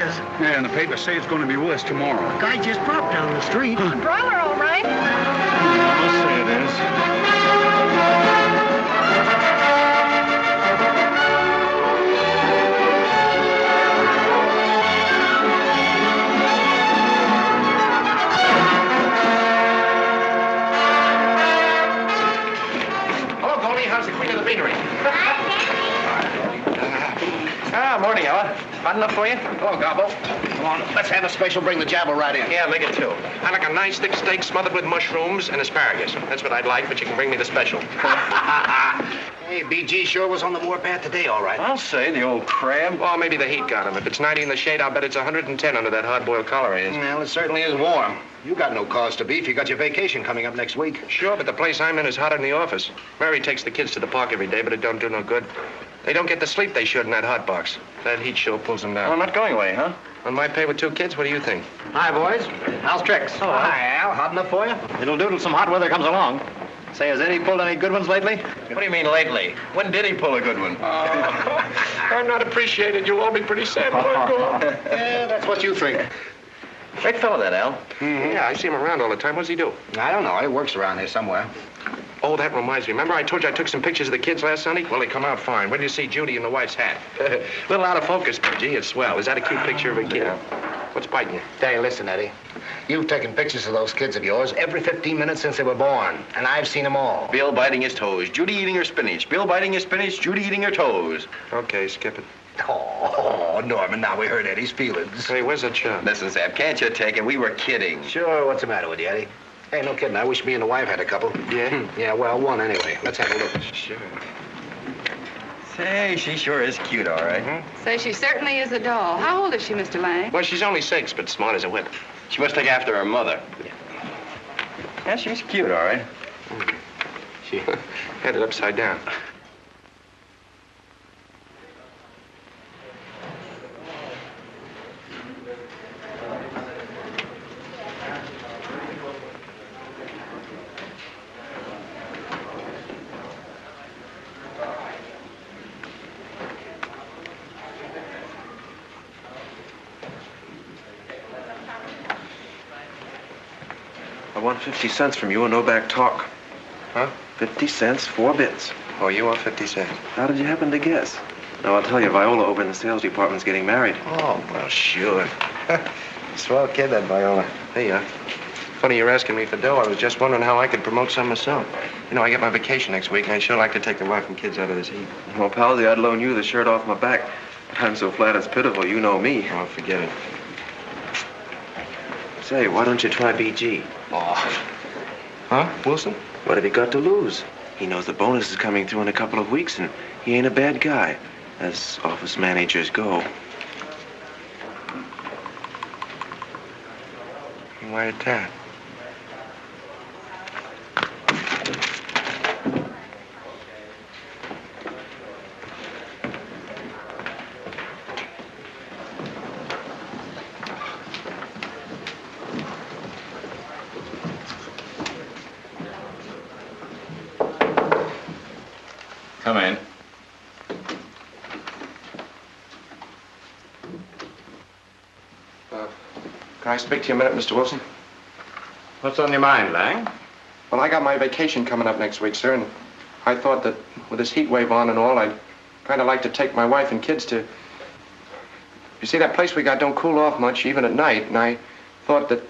is. Yeah, and the papers say it's going to be worse tomorrow. Guy just dropped down the street. Broiler, all right. I'll say it is. Hello, Goldie. How's the Queen of the Beanery? Morning, Ella. Hot enough for you? Hello, Gobble. Come on, let's have a special. Bring the jabber right in. Yeah, make it two. I like a nice thick steak smothered with mushrooms and asparagus. That's what I'd like, but you can bring me the special. Hey, BG sure was on the warpath today, all right. I'll say, the old crab. Well, maybe the heat got him. If it's 90 in the shade, I'll bet it's 110 under that hard-boiled collar he is. Well, it certainly is warm. You got no cause to beef. You got your vacation coming up next week. Sure, but the place I'm in is hotter than the office. Mary takes the kids to the park every day, but it don't do no good. They don't get the sleep they should in that hot box. That heat sure pulls them Well, down. not going away, huh? On my pay with 2 kids, what do you think? Hi, boys. How's tricks? Hello. Hi, Al. Hot enough for you? It'll do till some hot weather comes along. Say, has Eddie pulled any good ones lately? What do you mean lately? When did he pull a good one? I'm not appreciated. You'll all be pretty sad when I go. Yeah, that's what you think. Great fellow, that, Al. Yeah, I see him around all the time. What's he do? I don't know. He works around here somewhere. Oh, that reminds me. Remember I told you I took some pictures of the kids last Sunday? Well, they come out fine. When did you see Judy in the wife's hat? Little out of focus, but gee, it's swell. Is that a cute picture of a kid? What's biting you? Hey, listen, Eddie. You've taken pictures of those kids of yours every 15 minutes since they were born, and I've seen them all. Bill biting his toes, Judy eating her spinach. Bill biting his spinach, Judy eating her toes. Okay, skip it. Oh, Norman, now we hurt Eddie's feelings. Hey, where's that chub? Listen, Sam, can't you take it? We were kidding. Sure, what's the matter with you, Eddie? Hey, no kidding. I wish me and the wife had a couple. Yeah? Yeah, well, one anyway. Let's have a look. Sure. Say, she sure is cute, all right. Say, she certainly is a doll. How old is she, Mr. Lang? Well, she's only 6, but smart as a whip. She must take after her mother. Yeah, she's cute, all right. She had it upside down. I want 50 cents from you and no back talk. Huh? 50 cents, 4 bits. Oh, you want 50 cents? How did you happen to guess? Now, I'll tell you, Viola over in the sales department's getting married. Oh, well, sure. Swell kid, that Viola. Hey, funny you're asking me for dough. I was just wondering how I could promote some myself. You know, I get my vacation next week, and I'd sure like to take the wife and kids out of this heat. Well, Palsy, I'd loan you the shirt off my back. But I'm so flat it's pitiful, you know me. Oh, forget it. Say, why don't you try BG? Oh. Huh, Wilson? What have you got to lose? He knows the bonus is coming through in a couple of weeks, and he ain't a bad guy, as office managers go. Why at that? Come in. Can I speak to you a minute, Mr. Wilson? What's on your mind, Lang? Well, I got my vacation coming up next week, sir, and I thought that with this heat wave on and all, I'd kind of like to take my wife and kids to... You see, that place we got don't cool off much, even at night, and I thought that...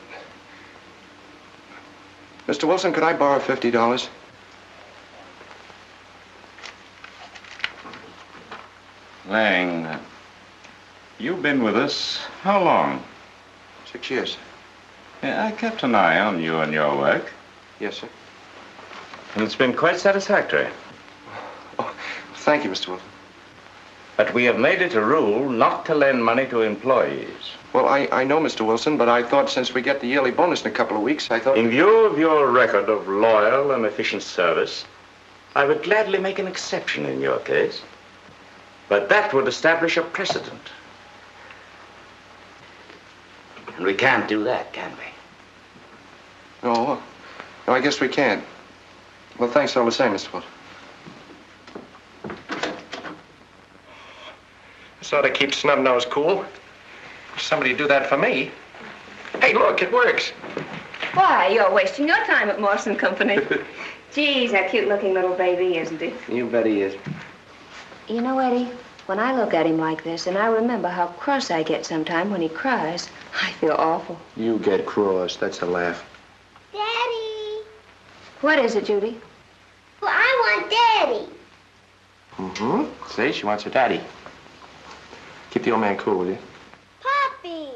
Mr. Wilson, could I borrow $50? Lang, you've been with us how long? 6 years. Yeah, I kept an eye on you and your work. Yes, sir. And it's been quite satisfactory. Oh, thank you, Mr. Wilson. But we have made it a rule not to lend money to employees. Well, I know, Mr. Wilson, but I thought since we get the yearly bonus in a couple of weeks, I thought... In view of your record of loyal and efficient service, I would gladly make an exception in your case. But that would establish a precedent. And we can't do that, can we? No, I guess we can't. Well, thanks all the same, Mr. Wilson. This ought to keep Snub-Nose cool. Somebody do that for me. Hey, look, it works. Why, you're wasting your time at Morrison Company. Geez, a cute-looking little baby, isn't he? You bet he is. You know, Eddie, when I look at him like this, and I remember how cross I get sometime when he cries, I feel awful. You get cross. That's a laugh. Daddy. What is it, Judy? Well, I want Daddy. Mm-hmm. See, she wants her daddy. Keep the old man cool, will you? Poppy.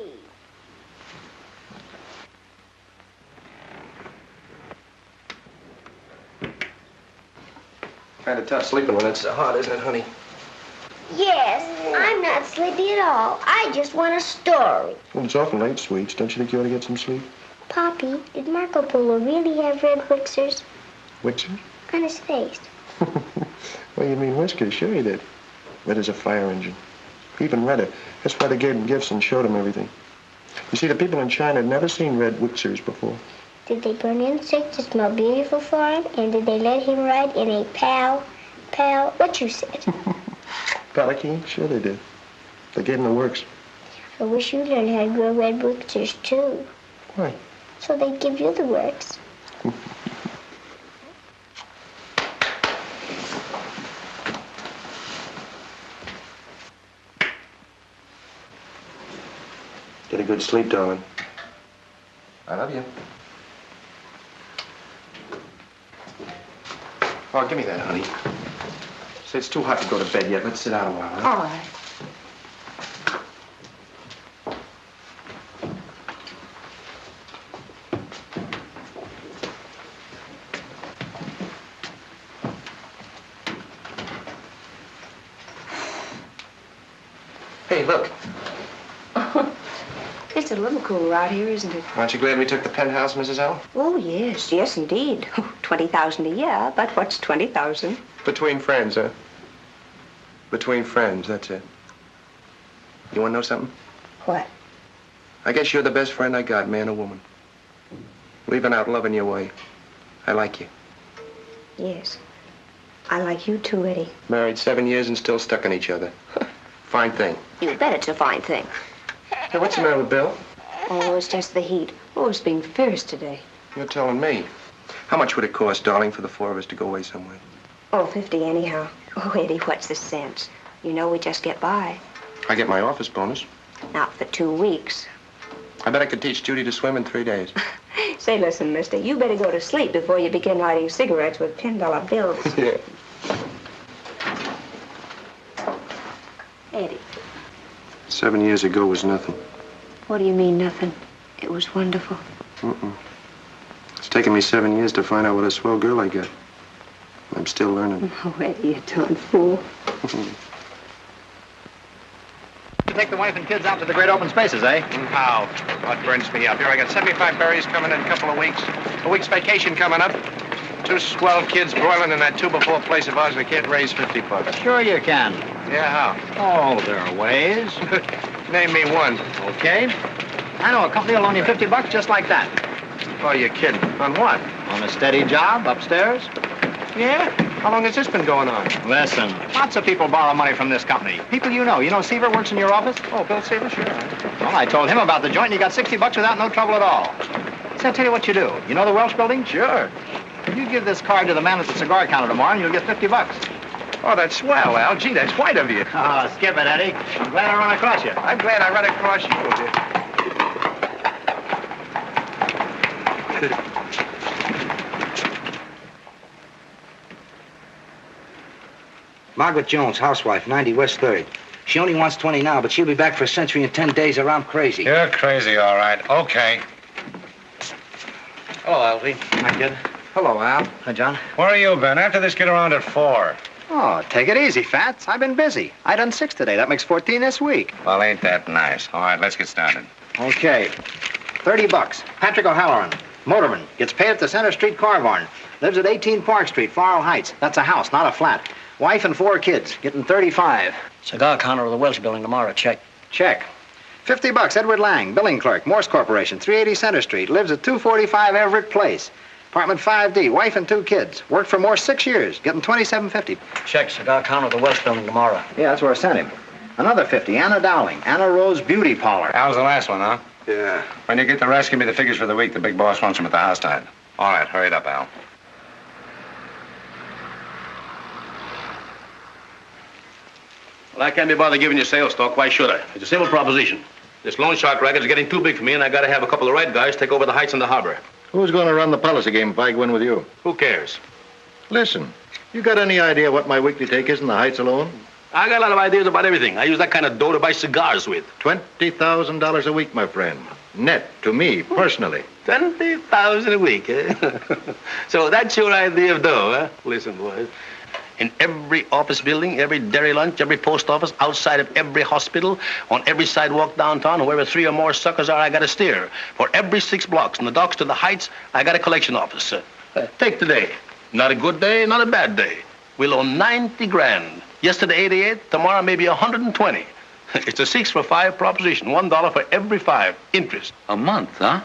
Kind of tough sleeping when it's so hot, isn't it, honey? Yes, I'm not sleepy at all. I just want a story. Well, it's awful late, sweets. Don't you think you ought to get some sleep? Poppy, did Marco Polo really have red whiskers Whiskers? on his face? Well, you mean whiskers? Sure he did. Red as a fire engine. Even redder. That's why they gave him gifts and showed him everything. You see, the people in China had never seen red whiskers before. Did they burn insects to smell beautiful for him? And did they let him ride in a what you said? Palanquin? Sure they did. They gave him the works. I wish you learned how to grow red whiskers, too. Why? So they'd give you the works. Get a good sleep, darling. I love you. Oh, give me that, honey. Say, it's too hot to go to bed yet. Let's sit down a while, huh? All right. Hey, look. It's a little cooler out here, isn't it? Aren't you glad we took the penthouse, Mrs. L? Oh, yes, yes, indeed. 20,000 a year, but what's 20,000? Between friends, huh? Between friends, that's it. You want to know something? What? I guess you're the best friend I got, man or woman. Leaving out loving your way. I like you. Yes. I like you too, Eddie. Married 7 years and still stuck on each other. Fine thing. You bet it's a fine thing. Hey, what's the matter with Bill? Oh, it's just the heat. Oh, it's being fierce today. You're telling me. How much would it cost, darling, for the four of us to go away somewhere? Oh, 50 anyhow. Oh, Eddie, what's the sense? You know we just get by. I get my office bonus. Not for 2 weeks. I bet I could teach Judy to swim in 3 days. Say, listen, mister, you better go to sleep before you begin lighting cigarettes with $10 bills. Yeah. Eddie. 7 years ago was nothing. What do you mean, nothing? It was wonderful. It's taken me 7 years to find out what a swell girl I got. I'm still learning. Oh, Eddie, you darn fool. You take the wife and kids out to the great open spaces, eh? How? What burns me up? Here, I got 75 berries coming in a couple of weeks. A week's vacation coming up. 2 swell kids broiling in that 2x4 place of ours. We can't raise $50. Sure you can. Yeah, how? Oh, there are ways. Name me one. Okay. I know a company will loan you $50 just like that. Oh, you're kidding. On what? On a steady job upstairs. Yeah? How long has this been going on? Listen, lots of people borrow money from this company. People you know. You know Seaver works in your office? Oh, Bill Seaver, sure. Well, I told him about the joint and he got $60 without no trouble at all. So I'll tell you what you do. You know the Welch building? Sure. You give this card to the man at the cigar counter tomorrow and you'll get $50. Oh, that's swell, Al. Gee, that's white of you. Oh, skip it, Eddie. I'm glad I run across you. I'm glad I ran across you, dear. Margaret Jones, housewife, 90 West 3rd. She only wants 20 now, but she'll be back for a century in 10 days or I'm crazy. You're crazy, all right. Okay. Hello, Alfie. Hi, kid. Hello, Al. Hi, John. Where are you, Ben? After this, get around at 4. Oh, take it easy, Fats. I've been busy. I done 6 today. That makes 14 this week. Well, ain't that nice. All right, let's get started. Okay. $30. Patrick O'Halloran. Motorman. Gets paid at the Center Street car barn. Lives at 18 Park Street, Floral Heights. That's a house, not a flat. Wife and 4 kids. Getting 35. Cigar counter of the Welch building tomorrow. Check. Check. $50. Edward Lang, billing clerk, Morse Corporation, 380 Center Street. Lives at 245 Everett Place. Apartment 5D. Wife and 2 kids. Worked for Morse 6 years. Getting $27.50. Check. Cigar counter of the Welch building tomorrow. Yeah, that's where I sent him. Another 50, Anna Dowling, Anna Rose Beauty Parlor. That was the last one, huh? Yeah. When you get the rest, give me the figures for the week. The big boss wants them at the house tonight. All right, hurry it up, Al. Well, I can't be bothered giving you sales talk. Why should I? It's a simple proposition. This loan shark racket is getting too big for me, and I gotta have a couple of right guys take over the heights and the harbor. Who's going to run the policy game if I go in with you? Who cares? Listen, you got any idea what my weekly take is in the Heights alone? I got a lot of ideas about everything. I use that kind of dough to buy cigars with. $20,000 a week, my friend. Net to me, personally. 20,000 a week, eh? So that's your idea of dough, huh? Listen, boys. In every office building, every dairy lunch, every post office, outside of every hospital, on every sidewalk downtown, wherever 3 or more suckers are, I got a steer. For every 6 blocks, from the docks to the heights, I got a collection office. Take today. Not a good day, not a bad day. We'll own 90 grand. Yesterday, 88. Tomorrow, maybe 120. It's a 6 for 5 proposition. $1 for every 5. Interest. A month, huh?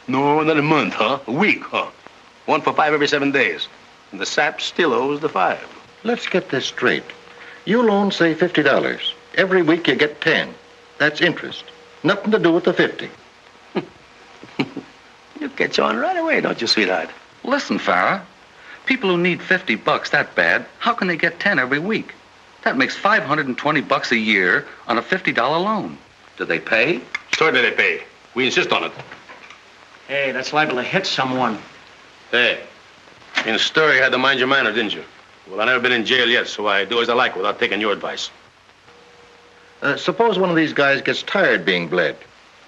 No, not a month, huh? A week, huh? 1 for 5 every 7 days. And the sap still owes the 5. Let's get this straight. You loan, say, $50. Every week you get 10. That's interest. Nothing to do with the 50. You catch on right away, don't you, sweetheart? Listen, Farrah. People who need $50 that bad, how can they get 10 every week? That makes $520 a year on a $50 loan. Do they pay? Certainly they pay. We insist on it. Hey, that's liable to hit someone. Hey, in stir, you had to mind your manners, didn't you? Well, I've never been in jail yet, so I do as I like without taking your advice. Suppose one of these guys gets tired being bled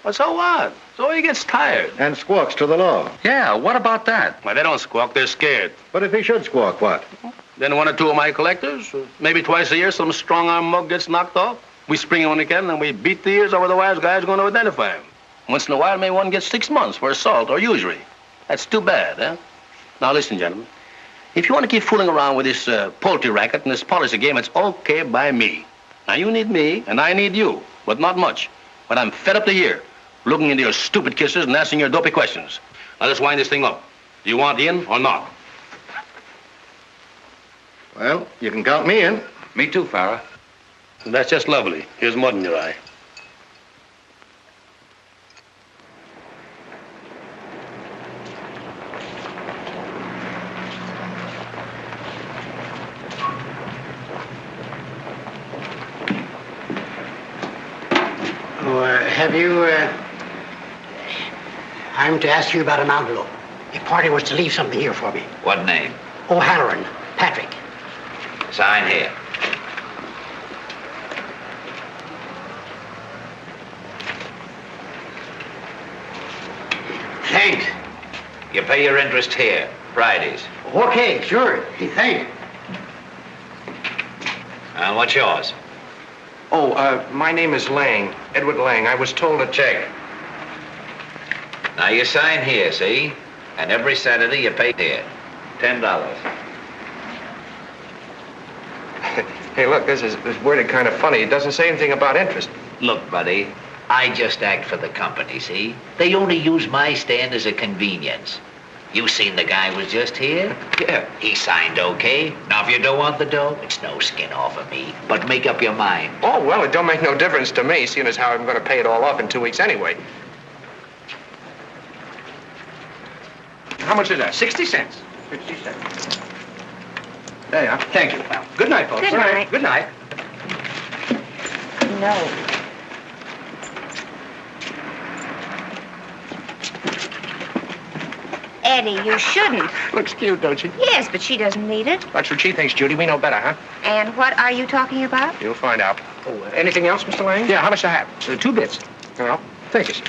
Well, so what? So he gets tired. and squawks to the law. Yeah, what about that? Well, they don't squawk, they're scared. But if he should squawk, what? Then 1 or 2 of my collectors, maybe twice a year, some strong-arm mug gets knocked off. We spring him when we can, and we beat the ears over the wise guy's going to identify him. Once in a while, maybe one gets 6 months for assault or usury. That's too bad, huh? Now, listen, gentlemen. If you want to keep fooling around with this poultry racket and this policy game, it's okay by me. Now, you need me, and I need you, but not much. But I'm fed up to here, looking into your stupid kisses and asking your dopey questions. Now, let's wind this thing up. Do you want in or not? Well, you can count me in. Me too, Farrah. That's just lovely. Here's mud in your eye. Have you, I'm to ask you about an envelope. A party was to leave something here for me. What name? O'Halloran, Patrick. Sign here. Thanks. You pay your interest here, Fridays. Okay, sure. Thanks. And what's yours? Oh, my name is Lang, Edward Lang. I was told to check. Now you sign here, see? And every Saturday you pay here. $10. Hey, look, this is worded kind of funny. It doesn't say anything about interest. Look, buddy, I just act for the company, see? They only use my stand as a convenience. You seen the guy was just here? Yeah. He signed okay. Now, if you don't want the dough, it's no skin off of me. But make up your mind. Oh, well, it don't make no difference to me, seeing as how I'm going to pay it all off in 2 weeks anyway. How much is that? 60 cents. 60 cents. There you are. Thank you. Well, good night, folks. Good All right. night. Good night. No. Eddie, you shouldn't. Looks cute, don't she? Yes, but she doesn't need it. That's what she thinks, Judy. We know better, huh? And what are you talking about? You'll find out. Oh, anything else, Mr. Lang? Yeah, how much I have? 2 bits. Well, thank you, sir.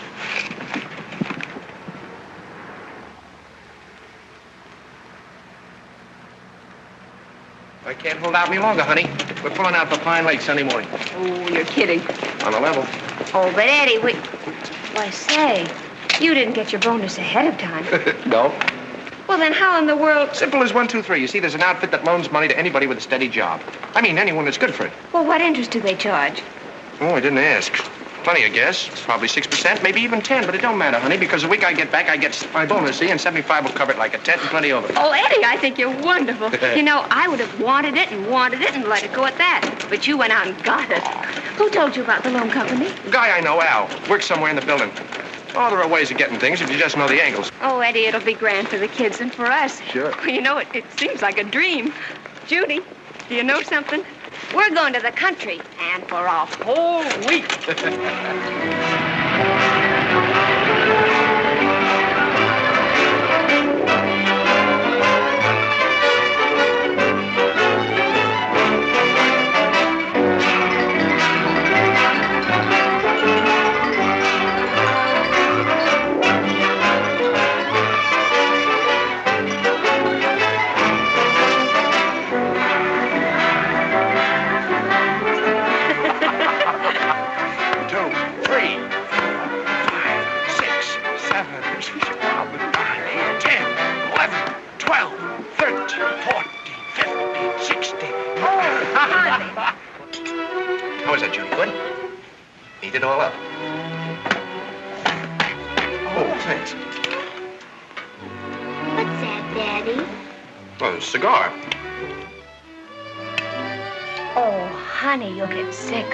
I can't hold out any longer, honey. We're pulling out for Pine Lake Sunday morning. Oh, you're kidding. On the level. Oh, but Eddie, why, say, you didn't get your bonus ahead of time. No. Well, then how in the world... Simple as 1, 2, 3. You see, there's an outfit that loans money to anybody with a steady job. I mean, anyone that's good for it. Well, what interest do they charge? Oh, I didn't ask. plenty of gas. Probably 6%, maybe even 10, but it don't matter, honey, because the week I get back, I get my bonus, see, and 75 will cover it like a tent and plenty over. Oh, Eddie, I think you're wonderful. You know, I would have wanted it and let it go at that. But you went out and got it. Who told you about the loan company? A guy I know, Al, works somewhere in the building. Oh, there are ways of getting things if you just know the angles. Oh, Eddie, it'll be grand for the kids and for us. Sure. Well, you know, it seems like a dream. Judy, do you know something? We're going to the country, and for a whole week. How is that, Judy? Good? Eat it all up. Oh, thanks. What's that, Daddy? Well, a cigar. Oh, honey, you'll get sick.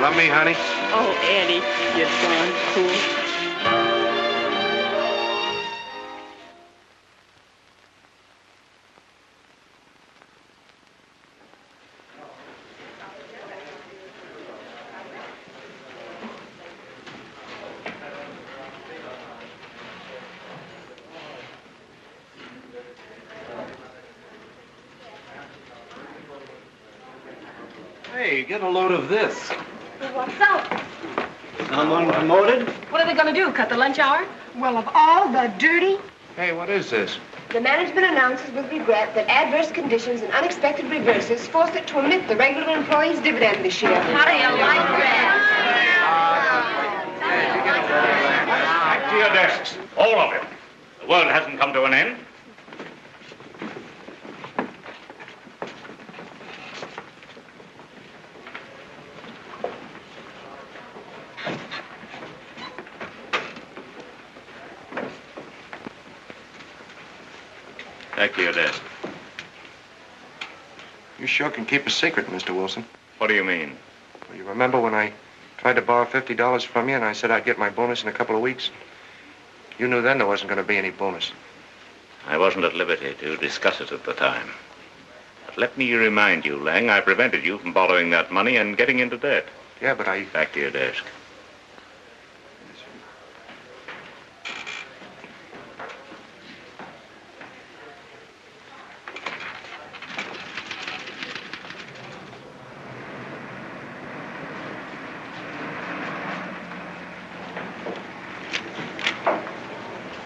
Love me, honey? Oh, Eddie, you're darn cool. Hey, get a load of this. What's up? Someone promoted? What are they going to do, cut the lunch hour? Well, of all the dirty... Hey, what is this? The management announces with regret that adverse conditions and unexpected reverses force it to omit the regular employees' dividend this year. How do you like that? Back to your desks, all of you. The world hasn't come to an end. Back to your desk. You sure can keep a secret, Mr. Wilson. What do you mean? Well, you remember when I tried to borrow $50 from you and I said I'd get my bonus in a couple of weeks? You knew then there wasn't going to be any bonus. I wasn't at liberty to discuss it at the time. But let me remind you, Lang, I prevented you from borrowing that money and getting into debt. Yeah, but I... Back to your desk.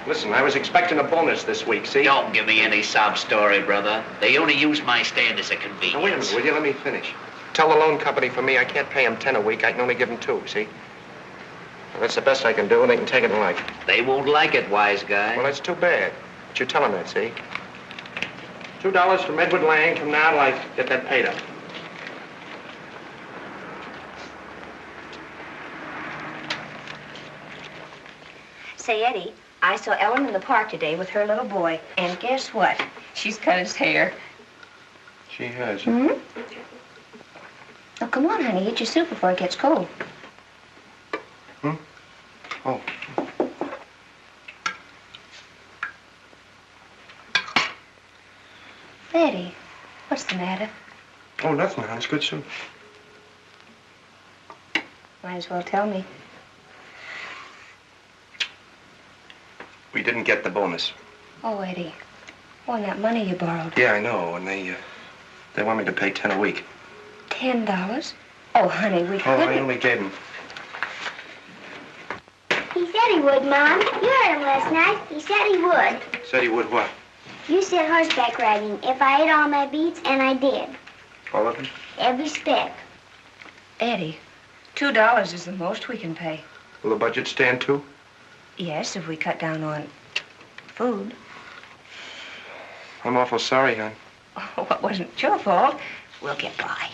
Listen, I was expecting a bonus this week, see? Don't give me any sob story, brother. They only use my stand as a Now, wait a convenience. minute, will you? Let me finish. Tell the loan company for me I can't pay them 10 a week. I can only give them 2, see? Well, that's the best I can do, and they can take it and like it. They won't like it, wise guy. Well, that's too bad. But you tell them that, see? $2 from Edward Lang from now till I get that paid up. Say, Eddie, I saw Ellen in the park today with her little boy, and guess what? She's cut his hair. She has. Hmm? Oh, come on, honey. Eat your soup before it gets cold. Oh. Eddie, what's the matter? Oh, nothing, hon. It's good soup. Might as well tell me. We didn't get the bonus. Oh, Eddie. Oh, and that money you borrowed. Yeah, I know. And they They want me to pay 10 a week. $10? Oh, honey, we Oh, couldn't. I only gave him. He said he would, Mom. You heard him last night. He said he would. Said he would what? You said horseback riding if I ate all my beets, and I did. All of them? Every speck. Eddie, $2 is the most we can pay. Will the budget stand too? Yes, if we cut down on food. I'm awful sorry, hon. Oh, it wasn't your fault. We'll get by.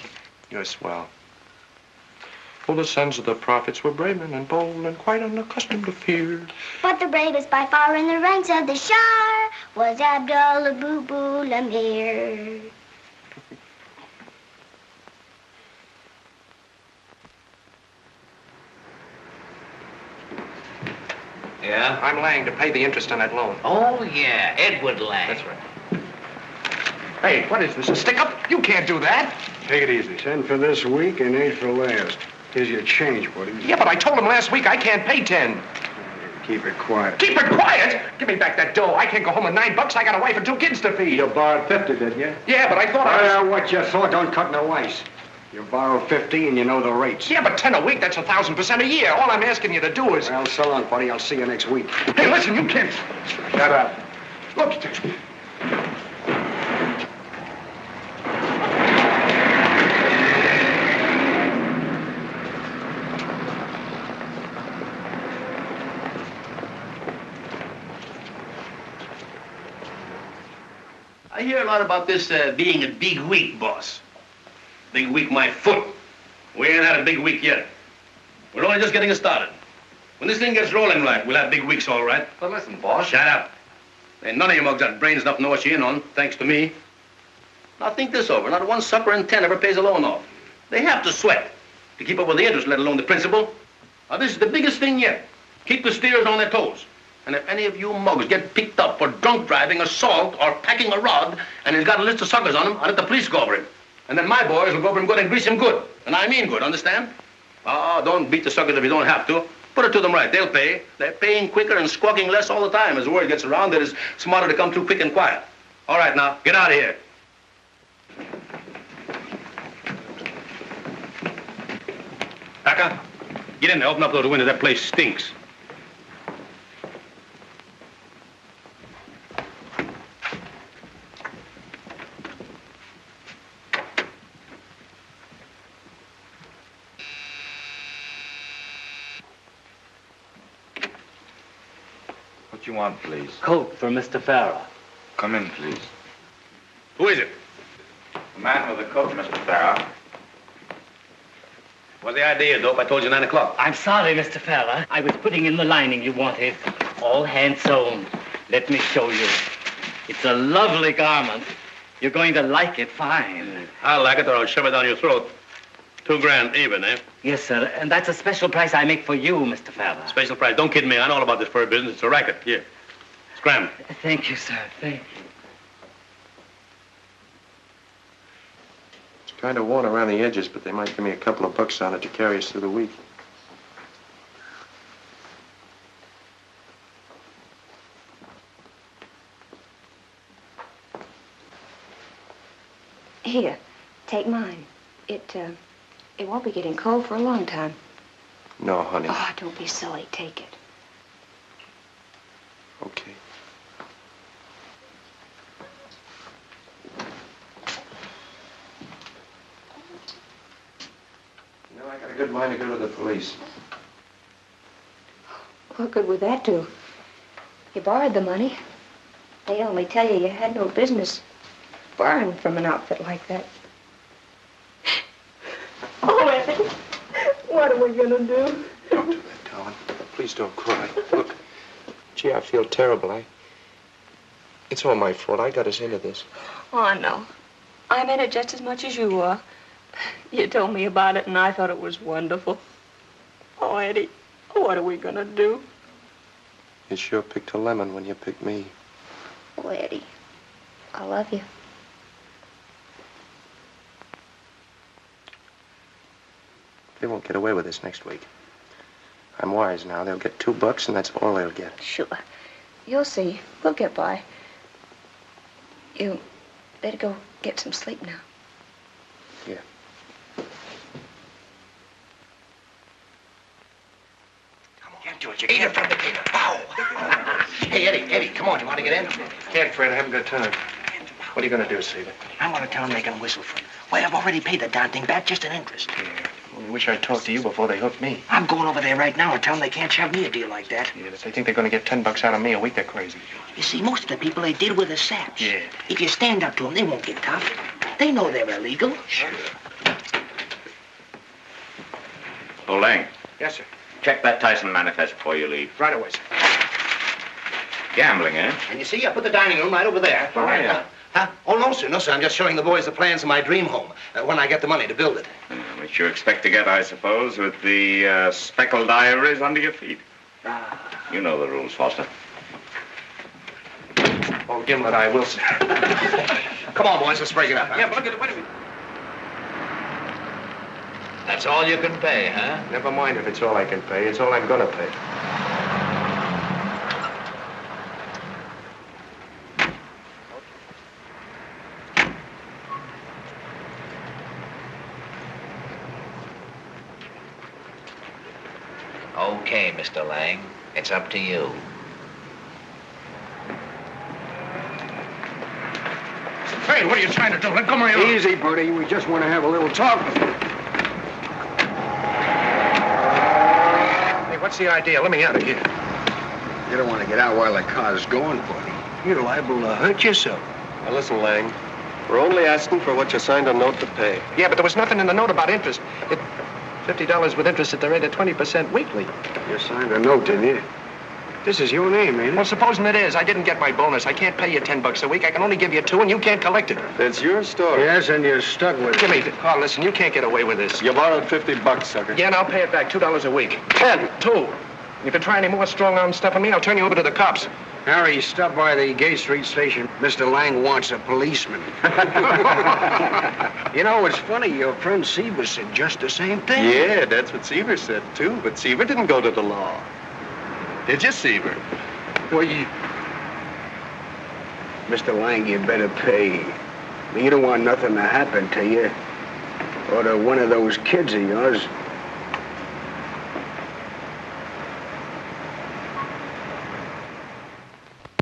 You're swell. All the sons of the prophets were brave men and bold and quite unaccustomed to fear. But the bravest by far in the ranks of the Shah was Abdullah Boo-Boo Lamir. Yeah? I'm Lang to pay the interest on that loan. Oh, yeah, Edward Lang. That's right. Hey, what is this, a stick-up? You can't do that. Take it easy. 10 for this week and 8 for last. Here's your change, buddy. Yeah, but I told him last week I can't pay 10. Keep it quiet. Keep it quiet? Give me back that dough. I can't go home with $9. I got a wife and 2 kids to feed. You borrowed 50, did you? Yeah, but I thought I was... What you thought don't cut no ice. You borrow 50 and you know the rates. Yeah, but 10 a week, that's 1,000% a year. All I'm asking you to do is... Well, so long, buddy. I'll see you next week. Hey, listen, you can't... Shut up. Look... I hear a lot about this being a big week, boss. Big week, my foot. We ain't had a big week yet. We're only just getting started. When this thing gets rolling right, we'll have big weeks, all right. But listen, boss. Shut up. Ain't none of you mugs got brains enough to know what you're in on, thanks to me. Now think this over. Not one sucker in 10 ever pays a loan off. They have to sweat to keep up with the interest, let alone the principal. Now this is the biggest thing yet. Keep the steers on their toes. And if any of you mugs get picked up for drunk driving, assault, or packing a rod, and he's got a list of suckers on him, I'll let the police go over him. And then my boys will go over him good and grease him good. And I mean good, understand? Oh, don't beat the suckers if you don't have to. Put it to them right. They'll pay. They're paying quicker and squawking less all the time. As the word gets around, that it's smarter to come through quick and quiet. All right, now, get out of here. Packer, get in there. Open up those windows. That place stinks. What you want, please? Coat for Mr. Farah. Come in, please. Who is it? The man with the coat, Mr. Farah. What's the idea, Dope? I told you 9 o'clock. I'm sorry, Mr. Farah. I was putting in the lining you wanted. All hand sewn. Let me show you. It's a lovely garment. You're going to like it fine. I'll like it or I'll shove it down your throat. $2 even, eh? Yes, sir. And that's a special price I make for you, Mr. Farah. Special price. Don't kid me. I know all about this fur business. It's a racket. Here. Scram. Thank you, sir. Thank you. It's kind of worn around the edges, but they might give me a couple of bucks on it to carry us through the week. Here, take mine. It won't be getting cold for a long time. No, honey. Oh, don't be silly. Take it. Okay. You know, I got a good mind to go to the police. What good would that do? You borrowed the money. They only tell you had no business borrowing from an outfit like that. Oh, Eddie, what are we gonna do? Don't do that, Colin. Please don't cry. Look, gee, I feel terrible. It's all my fault. I got us into this. Oh, no. I'm in it just as much as you are. You told me about it, and I thought it was wonderful. Oh, Eddie, what are we gonna do? You sure picked a lemon when you picked me. Oh, Eddie, I love you. They won't get away with this next week. I'm wise now. They'll get $2, and that's all they'll get. Sure. You'll see. We'll get by. You better go get some sleep now. George. You Eat can't. it from the table. Pow! Hey, Eddie, come on. You want to get in? Can't, Fred. I haven't got time. What are you going to do, Seaver? I'm going to tell them they can whistle for it. Why, I've already paid the darn thing back just in interest. I wish I'd talked to you before they hooked me. I'm going over there right now and tell them they can't shove me a deal like that. Yeah, if they think they're going to get $10 out of me a week, they're crazy. You see, most of the people they deal with are saps. Yeah. If you stand up to them, they won't get tough. They know they're illegal. Sure. Oh, Lang, Yes, sir. check that Tyson manifest before you leave. Right away, sir. Gambling, eh? And you see, I put the dining room right over there. Oh, yeah. Huh? Oh, no, sir. No, sir. I'm just showing the boys the plans of my dream home when I get the money to build it. Which you expect to get, I suppose, with the speckled ivories under your feet. You know the rules, Foster. Oh, Gimlet, I will, sir. Come on, boys. Let's break it up. Huh? Yeah, but look at it. Wait a minute. That's all you can pay, huh? Never mind if it's all I can pay. It's all I'm going to pay. Okay, Mr. Lang. It's up to you. Hey, what are you trying to do? Let go of my arm. Easy, buddy. We just want to have a little talk. Hey, what's the idea? Let me out of here. You don't want to get out while the car's going, buddy. You're liable to hurt yourself. Now listen, Lang. We're only asking for what you signed a note to pay. Yeah, but there was nothing in the note about interest. $50 with interest at the rate of 20% weekly. You signed a note, didn't you? This is your name, ain't it? Well, supposing it is, I didn't get my bonus. I can't pay you $10 a week. I can only give you $2, and you can't collect it. That's your story. Yes, and you're stuck with it. Jimmy, oh, listen, you can't get away with this. You borrowed $50, sucker. Yeah, and I'll pay it back, $2 a week. 10, 2. If you try any more strong-arm stuff on me, I'll turn you over to the cops. Harry, stop by the Gate Street station. Mr. Lang wants a policeman. You know, it's funny. Your friend Seaver said just the same thing. Yeah, that's what Seaver said, too. But Seaver didn't go to the law. Did you, Seaver? Well, Mr. Lang, you better pay. You don't want nothing to happen to you. Or to one of those kids of yours.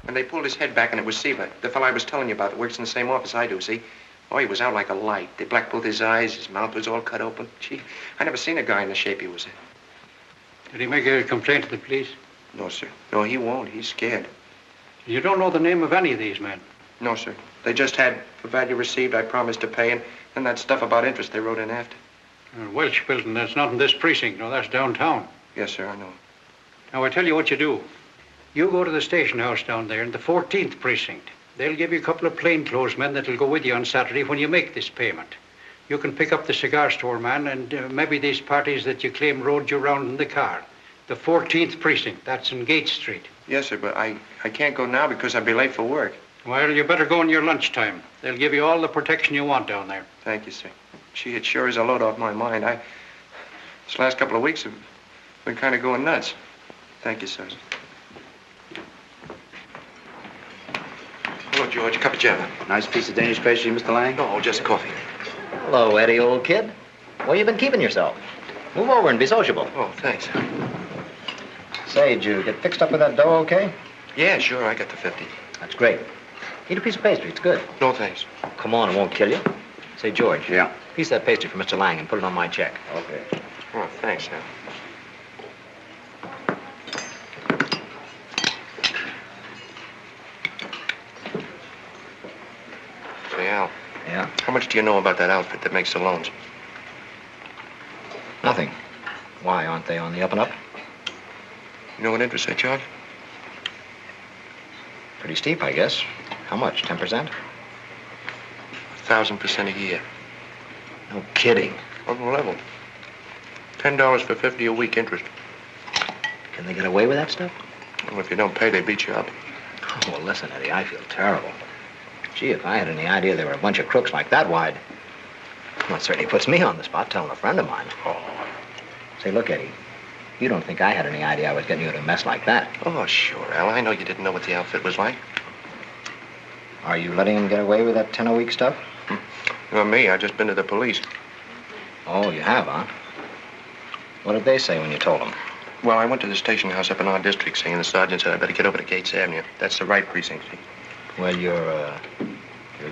And they pulled his head back, and it was Seaver, the fellow I was telling you about that works in the same office I do, see? Oh, he was out like a light. They blackballed his eyes. His mouth was all cut open. Gee, I never seen a guy in the shape he was in. Did he make a complaint to the police? No, sir. No, he won't. He's scared. You don't know the name of any of these men? No, sir. They just had for value received, I promised to pay, and then that stuff about interest they wrote in after. Welch building, that's not in this precinct. No, that's downtown. Yes, sir, I know. Now, I tell you what you do. You go to the station house down there in the 14th precinct. They'll give you a couple of plainclothes men that'll go with you on Saturday when you make this payment. You can pick up the cigar store man and maybe these parties that you claim rode you around in the car. The 14th precinct, that's in Gate Street. Yes, sir, but I can't go now because I'll be late for work. Well, you better go in your lunchtime. They'll give you all the protection you want down there. Thank you, sir. Gee, it sure is a load off my mind. This last couple of weeks have been kind of going nuts. Thank you, sir. Hello, George. Cup of java. Nice piece of Danish pastry, Mr. Lang? No, just coffee. Hello, Eddie, old kid. Where you been keeping yourself? Move over and be sociable. Oh, thanks. Say, did you get fixed up with that dough okay? Yeah, sure. I got the 50. That's great. Eat a piece of pastry. It's good. No, thanks. Come on, it won't kill you. Say, George. Yeah? Piece of that pastry for Mr. Lang and put it on my check. Okay. Oh, thanks, now. Say, Al. Yeah? How much do you know about that outfit that makes the loans? Nothing. Why, aren't they on the up and up? You know what interest they charge? Pretty steep, I guess. How much, 10%? 1,000% a year. No kidding. On the level. $10 for 50 a week interest. Can they get away with that stuff? Well, if you don't pay, they beat you up. Oh, well, listen, Eddie, I feel terrible. Gee, if I had any idea there were a bunch of crooks like that wide, well, it certainly puts me on the spot telling a friend of mine. Oh. Say, look, Eddie, you don't think I had any idea I was getting you into a mess like that? Oh, sure, Al. I know you didn't know what the outfit was like. Are you letting him get away with that 10 a week stuff? Not me. I just been to the police. Oh, you have, huh? What did they say when you told them? Well, I went to the station house up in our district, saying the sergeant said I better get over to Gates Avenue. That's the right precinct, see? Well, you're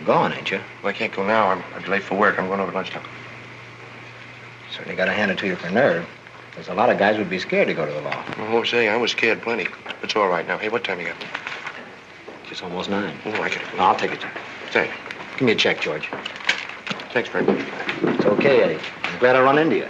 gone, ain't you? Well, I can't go now. I'm late for work. I'm going over at lunchtime. Certainly got to hand it to you for nerve. There's a lot of guys would be scared to go to the law. I won't say. I was scared plenty. It's all right now. Hey, what time you got? It's almost 9. Oh, I got it. I'll take it. Thanks. Give me a check, George. Thanks very much. It's okay, Eddie. I'm glad I run into you.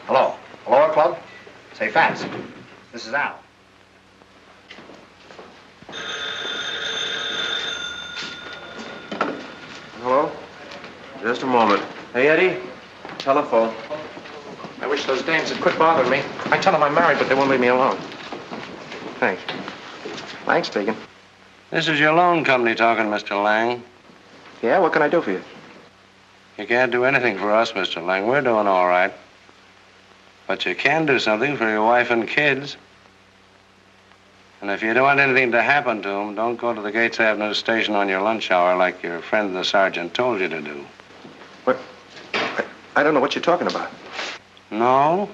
Hello. Hello, Club? Say fast. This is Al. Hello? Just a moment. Hey, Eddie. Telephone. I wish those dames would quit bothering me. I tell them I'm married, but they won't leave me alone. Thanks. Thanks, speaking. This is your loan company talking, Mr. Lang. Yeah, what can I do for you? You can't do anything for us, Mr. Lang. We're doing all right. But you can do something for your wife and kids. And if you don't want anything to happen to them, don't go to the Gates Avenue station on your lunch hour like your friend the sergeant told you to do. What? I don't know what you're talking about. No?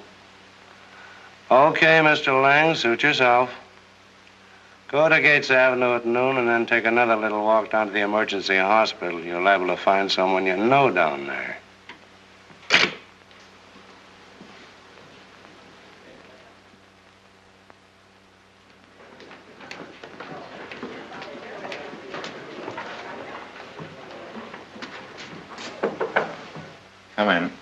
Okay, Mr. Lang, suit yourself. Go to Gates Avenue at noon and then take another little walk down to the emergency hospital. You're liable to find someone you know down there. Come in.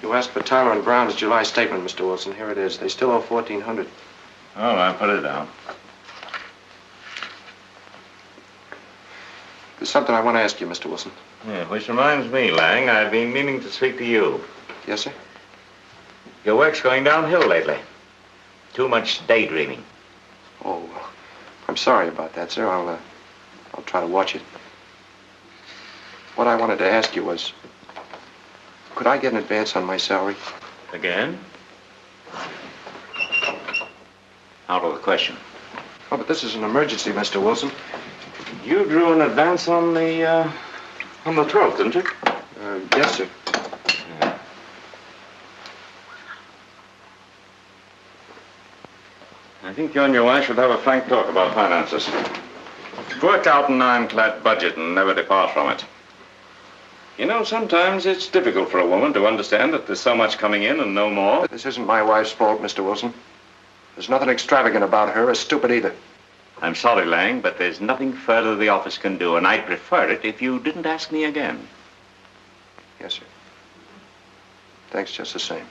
You asked for Tyler and Brown's July statement, Mr. Wilson. Here it is. They still owe $1,400. All right, put it down. There's something I want to ask you, Mr. Wilson. Yeah, which reminds me, Lang, I've been meaning to speak to you. Yes, sir? Your work's going downhill lately. Too much daydreaming. Oh, I'm sorry about that, sir. I'll try to watch it. What I wanted to ask you was, could I get an advance on my salary? Again? Out of the question. Oh, but this is an emergency, Mr. Wilson. You drew an advance on the 12th, didn't you? Yes, sir. I think you and your wife should have a frank talk about finances. Work out an ironclad budget and never depart from it. You know, sometimes it's difficult for a woman to understand that there's so much coming in and no more. But this isn't my wife's fault, Mr. Wilson. There's nothing extravagant about her or stupid either. I'm sorry, Lang, but there's nothing further the office can do, and I'd prefer it if you didn't ask me again. Yes, sir. Thanks just the same.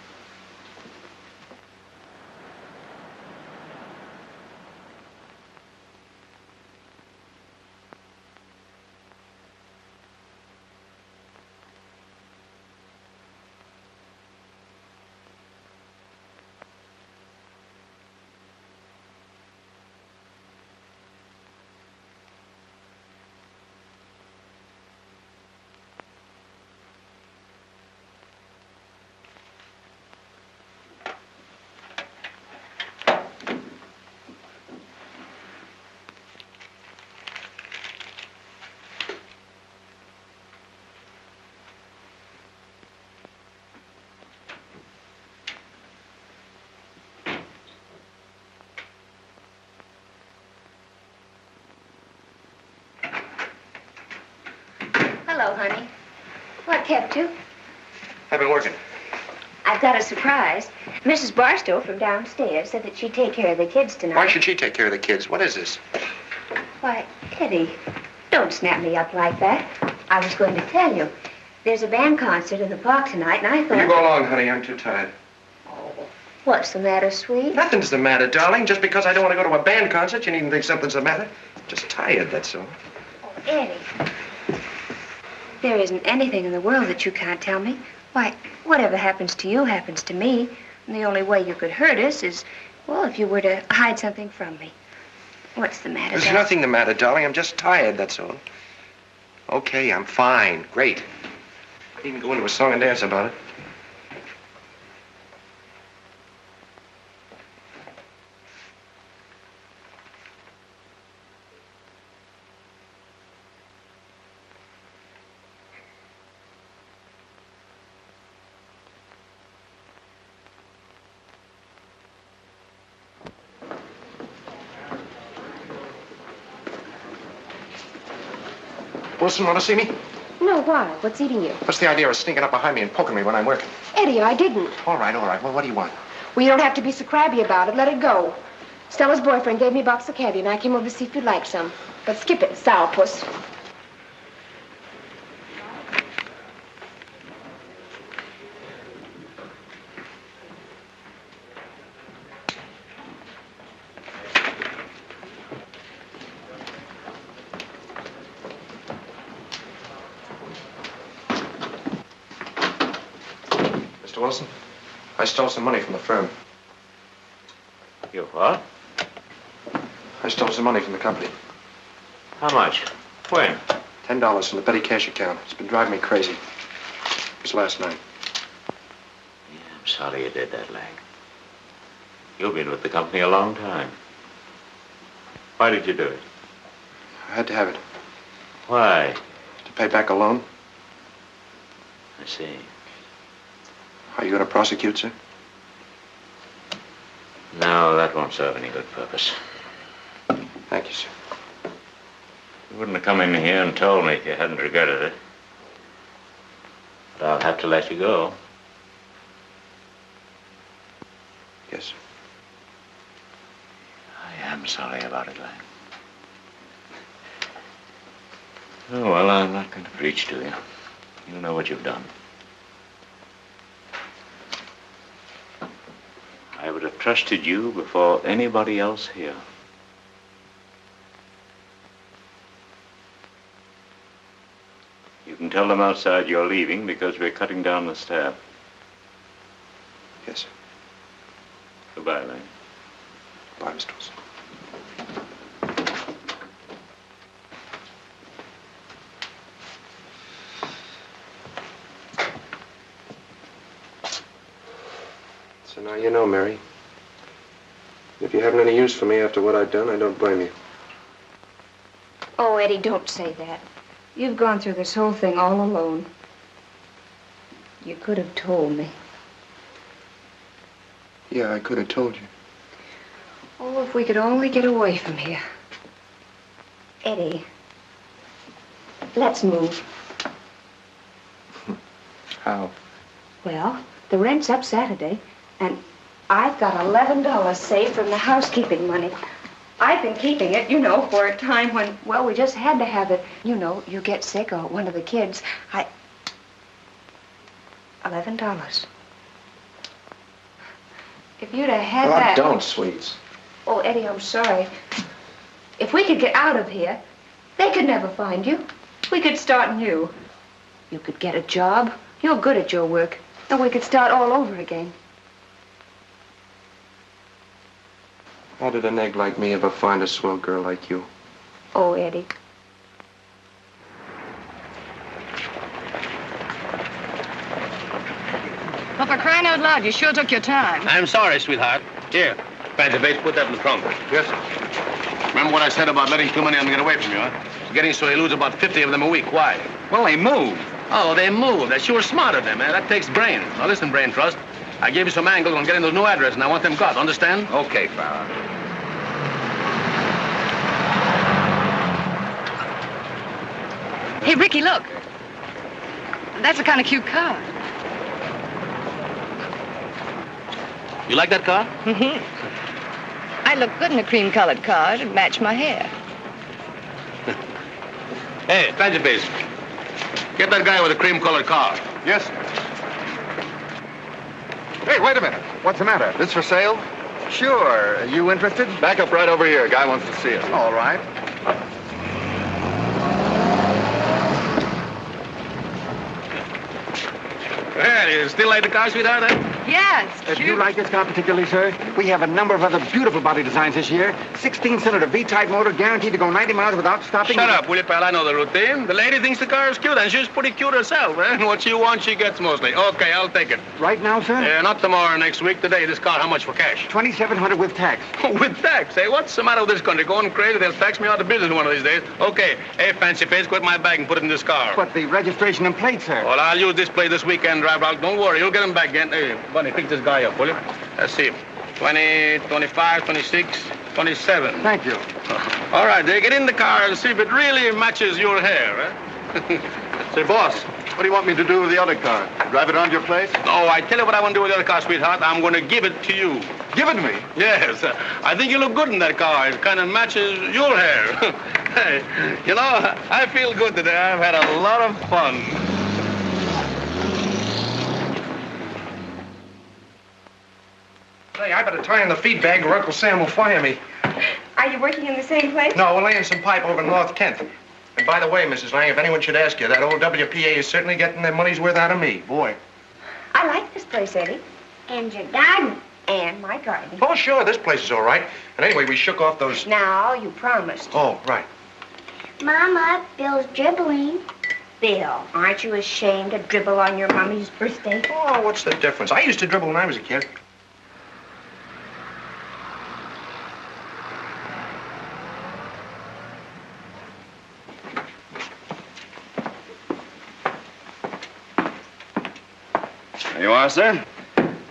Hello, honey. What kept you? I've been working. I've got a surprise. Mrs. Barstow from downstairs said that she'd take care of the kids tonight. Why should she take care of the kids? What is this? Why, Eddie, don't snap me up like that. I was going to tell you. There's a band concert in the park tonight, and I thought... You go along, honey. I'm too tired. What's the matter, sweet? Nothing's the matter, darling. Just because I don't want to go to a band concert, you needn't think something's the matter. Just tired, that's all. Oh, Eddie. There isn't anything in the world that you can't tell me. Why, whatever happens to you happens to me. And the only way you could hurt us is Well, if you were to hide something from me. What's the matter, There's darling? nothing the matter, darling. I'm just tired, that's all. Okay, I'm fine. Great. I'd even go into a song and dance about it. Wilson, want to see me? No, why? What's eating you? What's the idea of sneaking up behind me and poking me when I'm working? Eddie, I didn't. All right. Well, what do you want? Well, you don't have to be so crabby about it. Let it go. Stella's boyfriend gave me a box of candy, and I came over to see if you'd like some. But skip it, sourpuss. Mr. Wilson, I stole some money from the firm. You what? I stole some money from the company. How much? When? $10 from the petty cash account. It's been driving me crazy. It was last night. I'm sorry you did that, Lang. You've been with the company a long time. Why did you do it? I had to have it. Why? To pay back a loan. I see. Are you going to prosecute, sir? No, that won't serve any good purpose. Thank you, sir. You wouldn't have come in here and told me if you hadn't regretted it. But I'll have to let you go. Yes, sir. I am sorry about it, Lang. Oh, well, I'm not going to preach to you. You know what you've done. I would have trusted you before anybody else here. You can tell them outside you're leaving because we're cutting down the staff. Yes, sir. Goodbye, Lang. Bye, Mr. Wilson. So now you know, Mary. If you haven't any use for me after what I've done, I don't blame you. Oh, Eddie, don't say that. You've gone through this whole thing all alone. You could have told me. Yeah, I could have told you. Oh, if we could only get away from here. Eddie, let's move. How? Well, the rent's up Saturday, and I've got $11 saved from the housekeeping money. I've been keeping it, you know, for a time when, well, we just had to have it. You know, you get sick or one of the kids. $11. If you'd have had Well, that... don't, sweets. Oh, Eddie, I'm sorry. If we could get out of here, they could never find you. We could start new. You could get a job. You're good at your work. And we could start all over again. How did an egg like me ever find a swell girl like you? Oh, Eddie. Well, for crying out loud, you sure took your time. I'm sorry, sweetheart. Here, Fancy Face, put that in the trunk. Yes, sir. Remember what I said about letting too many of them get away from you, huh? Getting so you lose about 50 of them a week. Why? Well, they move. Oh, they move. They're sure smart of them, man. That takes brains. Now, listen, Brain Trust. I gave you some angles on getting those new addresses, and I want them got. Understand? Okay, Farrah. Hey, Ricky, look. That's a kind of cute car. You like that car? Mm-hmm. I look good in a cream-colored car. It'd match my hair. Hey, Fancy Face. Get that guy with the cream-colored car. Yes. Hey, wait a minute. What's the matter? This for sale? Sure. Are you interested? Back up right over here. Guy wants to see it. All right. Well, you still like the car, sweetheart, huh? Yes, Do you like this car particularly, sir? We have a number of other beautiful body designs this year. 16-cylinder V-type motor guaranteed to go 90 miles without stopping. Shut up, will you, pal? I know the routine. The lady thinks the car is cute, and she's pretty cute herself, eh? What she wants, she gets mostly. Okay, I'll take it. Right now, sir? Yeah, not tomorrow, next week. Today, this car, how much for cash? $2,700 with tax. With tax, eh? What's the matter with this country? Going crazy? They'll tax me out of business one of these days. Okay, hey, fancy face, quit my bag and put it in this car. But the registration and plate, sir. Well, I'll use this plate this weekend, driver. Don't worry, you'll get him back again. Hey, Bunny, pick this guy up, will you? Let's see. 20, 25, 26, 27. Thank you. All right, they get in the car and see if it really matches your hair, eh? Say, boss, what do you want me to do with the other car? Drive it around your place? No, I tell you what I want to do with the other car, sweetheart. I'm going to give it to you. Give it to me? Yes. I think you look good in that car. It kind of matches your hair. Hey, you know, I feel good today. I've had a lot of fun. Say, I better tie in the feed bag or Uncle Sam will fire me. Are you working in the same place? No, we're laying some pipe over North 10th. And by the way, Mrs. Lang, if anyone should ask you, that old WPA is certainly getting their money's worth out of me. Boy. I like this place, Eddie. And your garden. And my garden. Oh, sure, this place is all right. And anyway, we shook off those... Now, you promised. Oh, right. Mama, Bill's dribbling. Bill, aren't you ashamed to dribble on your mommy's birthday? Oh, what's the difference? I used to dribble when I was a kid. There you are, sir.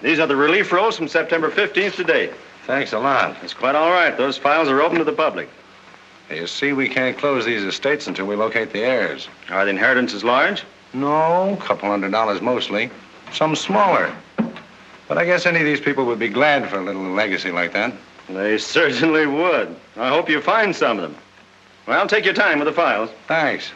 These are the relief rolls from September 15th to date. Thanks a lot. It's quite all right. Those files are open to the public. You see, we can't close these estates until we locate the heirs. Are the inheritances large? No, $200 mostly. Some smaller. But I guess any of these people would be glad for a little legacy like that. They certainly would. I hope you find some of them. Well, take your time with the files. Thanks.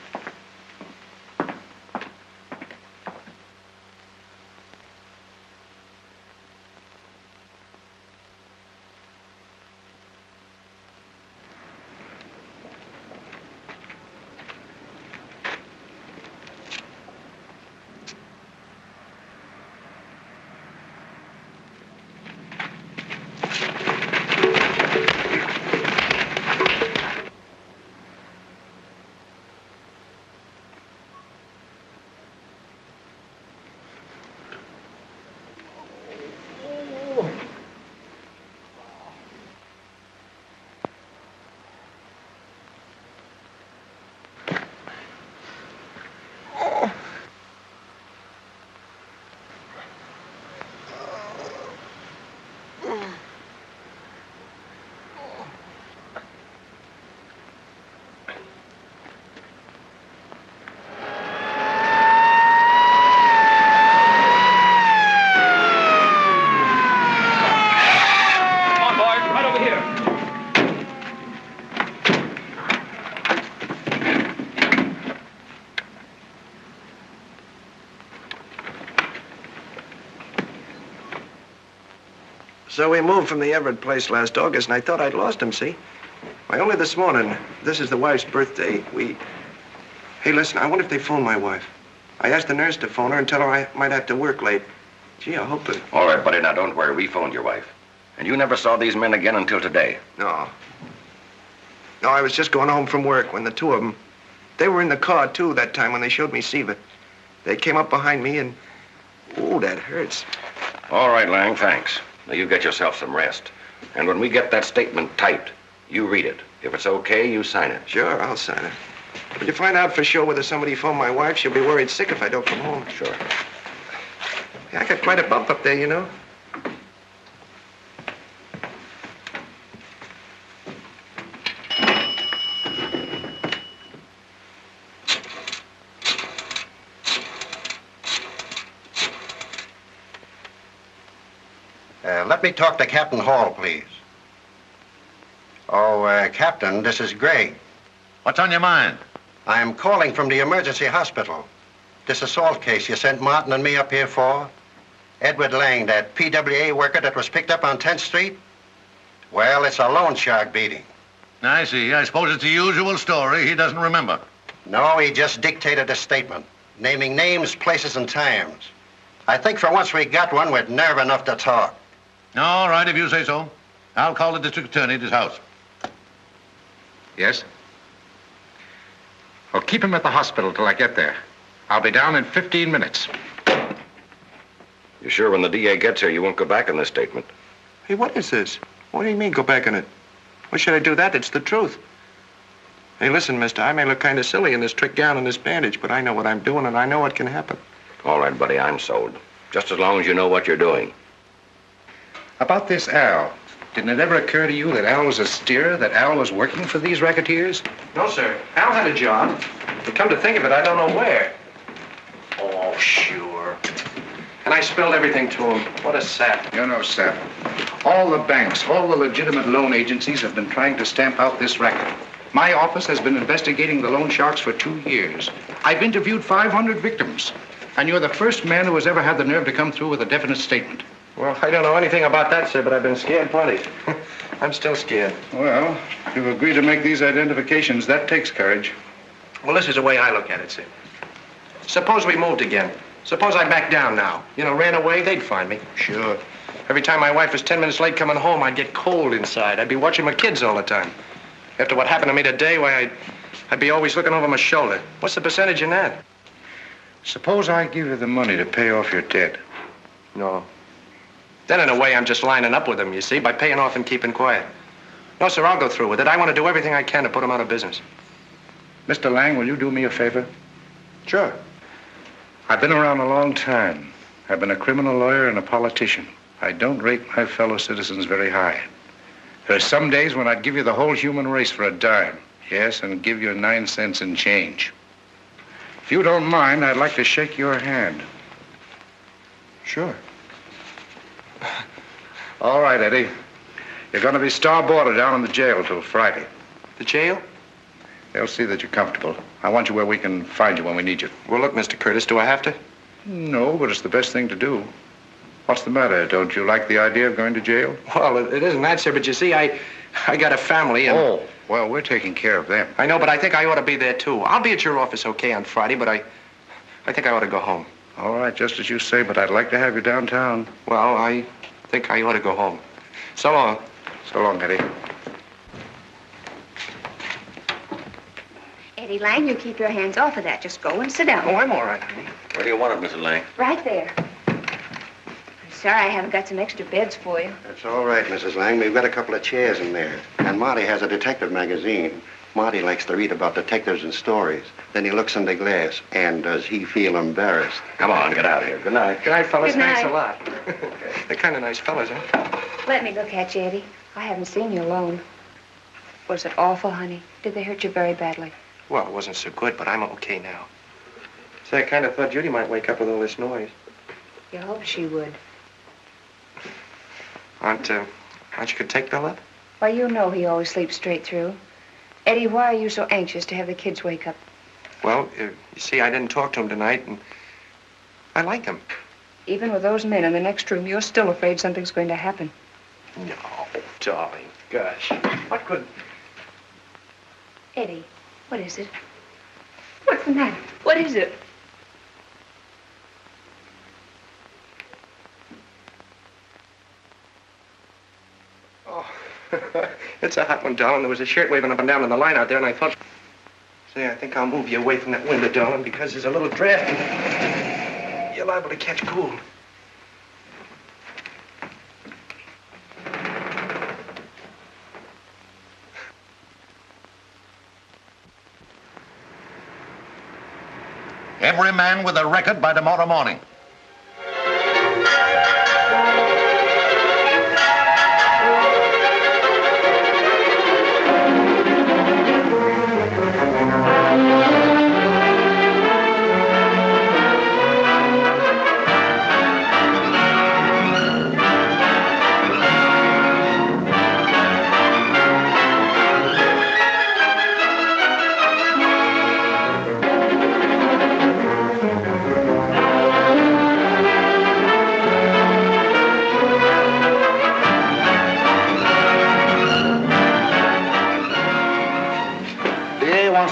So we moved from the Everett place last August, and I thought I'd lost him, see? Why, only this morning. This is the wife's birthday. Hey, listen, I wonder if they phoned my wife. I asked the nurse to phone her and tell her I might have to work late. Gee, I hope that... All right, buddy, now don't worry. We phoned your wife. And you never saw these men again until today. No. No, I was just going home from work when the two of them... They were in the car, too, that time when they showed me Siva. They came up behind me and... Oh, that hurts. All right, Lang, thanks. Now, you get yourself some rest. And when we get that statement typed, you read it. If it's okay, you sign it. Sure, I'll sign it. When you find out for sure whether somebody phoned my wife, she'll be worried sick if I don't come home. Sure. Yeah, I got quite a bump up there, you know. Let me talk to Captain Hall, please. Oh, Captain, this is Gregg. What's on your mind? I'm calling from the emergency hospital. This assault case you sent Martin and me up here for? Edward Lang, that PWA worker that was picked up on 10th Street? Well, it's a loan shark beating. I see. I suppose it's the usual story. He doesn't remember. No, he just dictated a statement, naming names, places, and times. I think for once we got one with nerve enough to talk. All right, if you say so. I'll call the district attorney at his house. Yes? Well, keep him at the hospital till I get there. I'll be down in 15 minutes. You sure when the DA gets here, you won't go back on this statement? Hey, what is this? What do you mean, go back on it? Why should I do that? It's the truth. Hey, listen, mister, I may look kind of silly in this trick gown and this bandage, but I know what I'm doing, and I know what can happen. All right, buddy, I'm sold. Just as long as you know what you're doing. About this Al, didn't it ever occur to you that Al was a steerer, that Al was working for these racketeers? No, sir. Al had a job. But come to think of it, I don't know where. Oh, sure. And I spilled everything to him. What a sap. You're no sap. All the banks, all the legitimate loan agencies have been trying to stamp out this racket. My office has been investigating the loan sharks for 2 years. I've interviewed 500 victims. And you're the first man who has ever had the nerve to come through with a definite statement. Well, I don't know anything about that, sir, but I've been scared plenty. I'm still scared. Well, if you've agreed to make these identifications, that takes courage. Well, this is the way I look at it, sir. Suppose we moved again. Suppose I backed down now. You know, ran away, they'd find me. Sure. Every time my wife was 10 minutes late coming home, I'd get cold inside. I'd be watching my kids all the time. After what happened to me today, why, I'd be always looking over my shoulder. What's the percentage in that? Suppose I give you the money to pay off your debt. No. Then, in a way, I'm just lining up with them, you see, by paying off and keeping quiet. No, sir, I'll go through with it. I want to do everything I can to put them out of business. Mr. Lang, will you do me a favor? Sure. I've been around a long time. I've been a criminal lawyer and a politician. I don't rate my fellow citizens very high. There are some days when I'd give you the whole human race for a dime. Yes, and give you 9 cents in change. If you don't mind, I'd like to shake your hand. Sure. All right, Eddie. You're going to be starboarded down in the jail till Friday. The jail? They'll see that you're comfortable. I want you where we can find you when we need you. Well, look, Mr. Curtis, do I have to? No, but it's the best thing to do. What's the matter? Don't you like the idea of going to jail? Well, it isn't that, sir, but you see, I got a family and... Oh, well, we're taking care of them. I know, but I think I ought to be there, too. I'll be at your office okay on Friday, but I think I ought to go home. All right, just as you say, but I'd like to have you downtown. Well, I think I ought to go home. So long. So long, Eddie. Eddie Lang, you keep your hands off of that. Just go and sit down. Oh, I'm all right, honey. Where do you want it, Mrs. Lang? Right there. I'm sorry I haven't got some extra beds for you. That's all right, Mrs. Lang. We've got a couple of chairs in there. And Marty has a detective magazine. Marty likes to read about detectives and stories. Then he looks in the glass. And does he feel embarrassed? Come on, get out of here. Good night. Good night, fellas. Good night. Thanks a lot. They're kind of nice fellas, huh? Let me look at you, Eddie. I haven't seen you alone. Was it awful, honey? Did they hurt you very badly? Well, it wasn't so good, but I'm okay now. Say, I kind of thought Judy might wake up with all this noise. You hope she would. Aren't you could take Bill up? Why, you know he always sleeps straight through. Eddie, why are you so anxious to have the kids wake up? Well, you see, I didn't talk to him tonight, and I like him. Even with those men in the next room, you're still afraid something's going to happen. No, darling. Gosh. What could... Eddie, what is it? What's the matter? What is it? Oh, it's a hot one, darling. There was a shirt waving up and down in the line out there, and I thought... Say, I think I'll move you away from that window, darling, because there's a little draft and you're liable to catch cold. Every man with a record by tomorrow morning.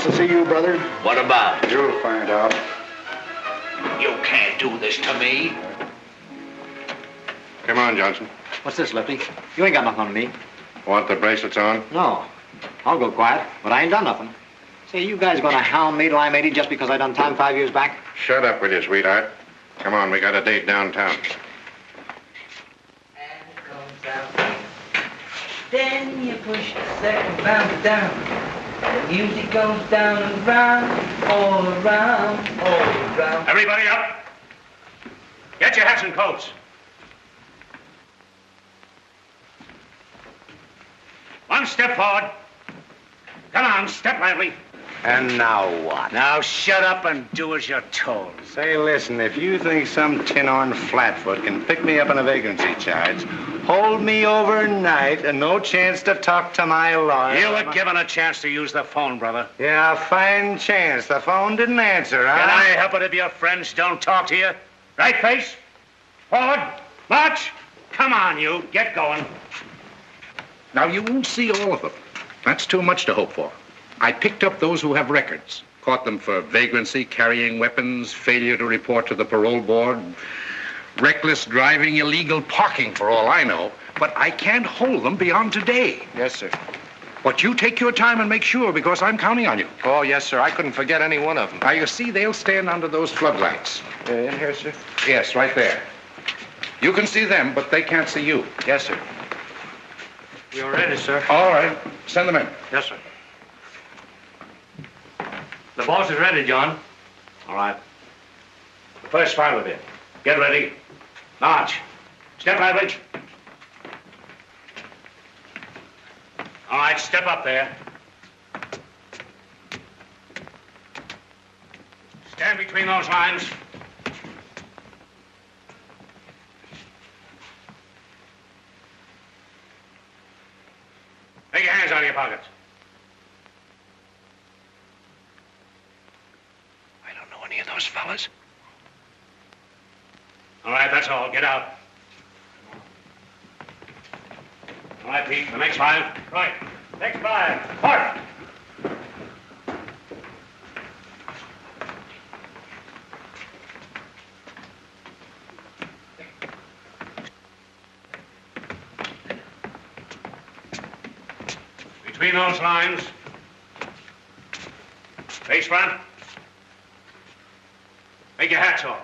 To see you, brother. What about? You'll find out. You can't do this to me. Come on, Johnson. What's this, Lefty? You ain't got nothing on me. Want the bracelets on? No. I'll go quiet, but I ain't done nothing. Say, you guys gonna hound me till I'm 80 just because I done time 5 years back? Shut up with you, sweetheart. Come on, we got a date downtown. Then you push the second bounce down. The music goes down and round, all around, all around. Everybody up. Get your hats and coats. One step forward. Come on, step lively. And now what? Now shut up and do as you're told. Say, listen, if you think some tin-horn flatfoot can pick me up on a vacancy charge, hold me overnight and no chance to talk to my lawyer. You were given a chance to use the phone, brother. Yeah, a fine chance. The phone didn't answer, huh? Can I help it if your friends don't talk to you? Right face? Forward. March. Come on, you. Get going. Now, you won't see all of them. That's too much to hope for. I picked up those who have records. Caught them for vagrancy, carrying weapons, failure to report to the parole board, reckless driving, illegal parking, for all I know. But I can't hold them beyond today. Yes, sir. But you take your time and make sure, because I'm counting on you. Oh, yes, sir. I couldn't forget any one of them. Now, you see, they'll stand under those floodlights. In here, sir? Yes, right there. You can see them, but they can't see you. Yes, sir. You're ready, sir. All right. Send them in. Yes, sir. The boss is ready, John. All right. The first file of it. Get ready. March. Step lively. All right, step up there. Stand between those lines. Take your hands out of your pockets. I don't know any of those fellas. All right, that's all. Get out. All right, Pete, the next file. Right. Next file. Mark. Between those lines. Face front. Take your hats off.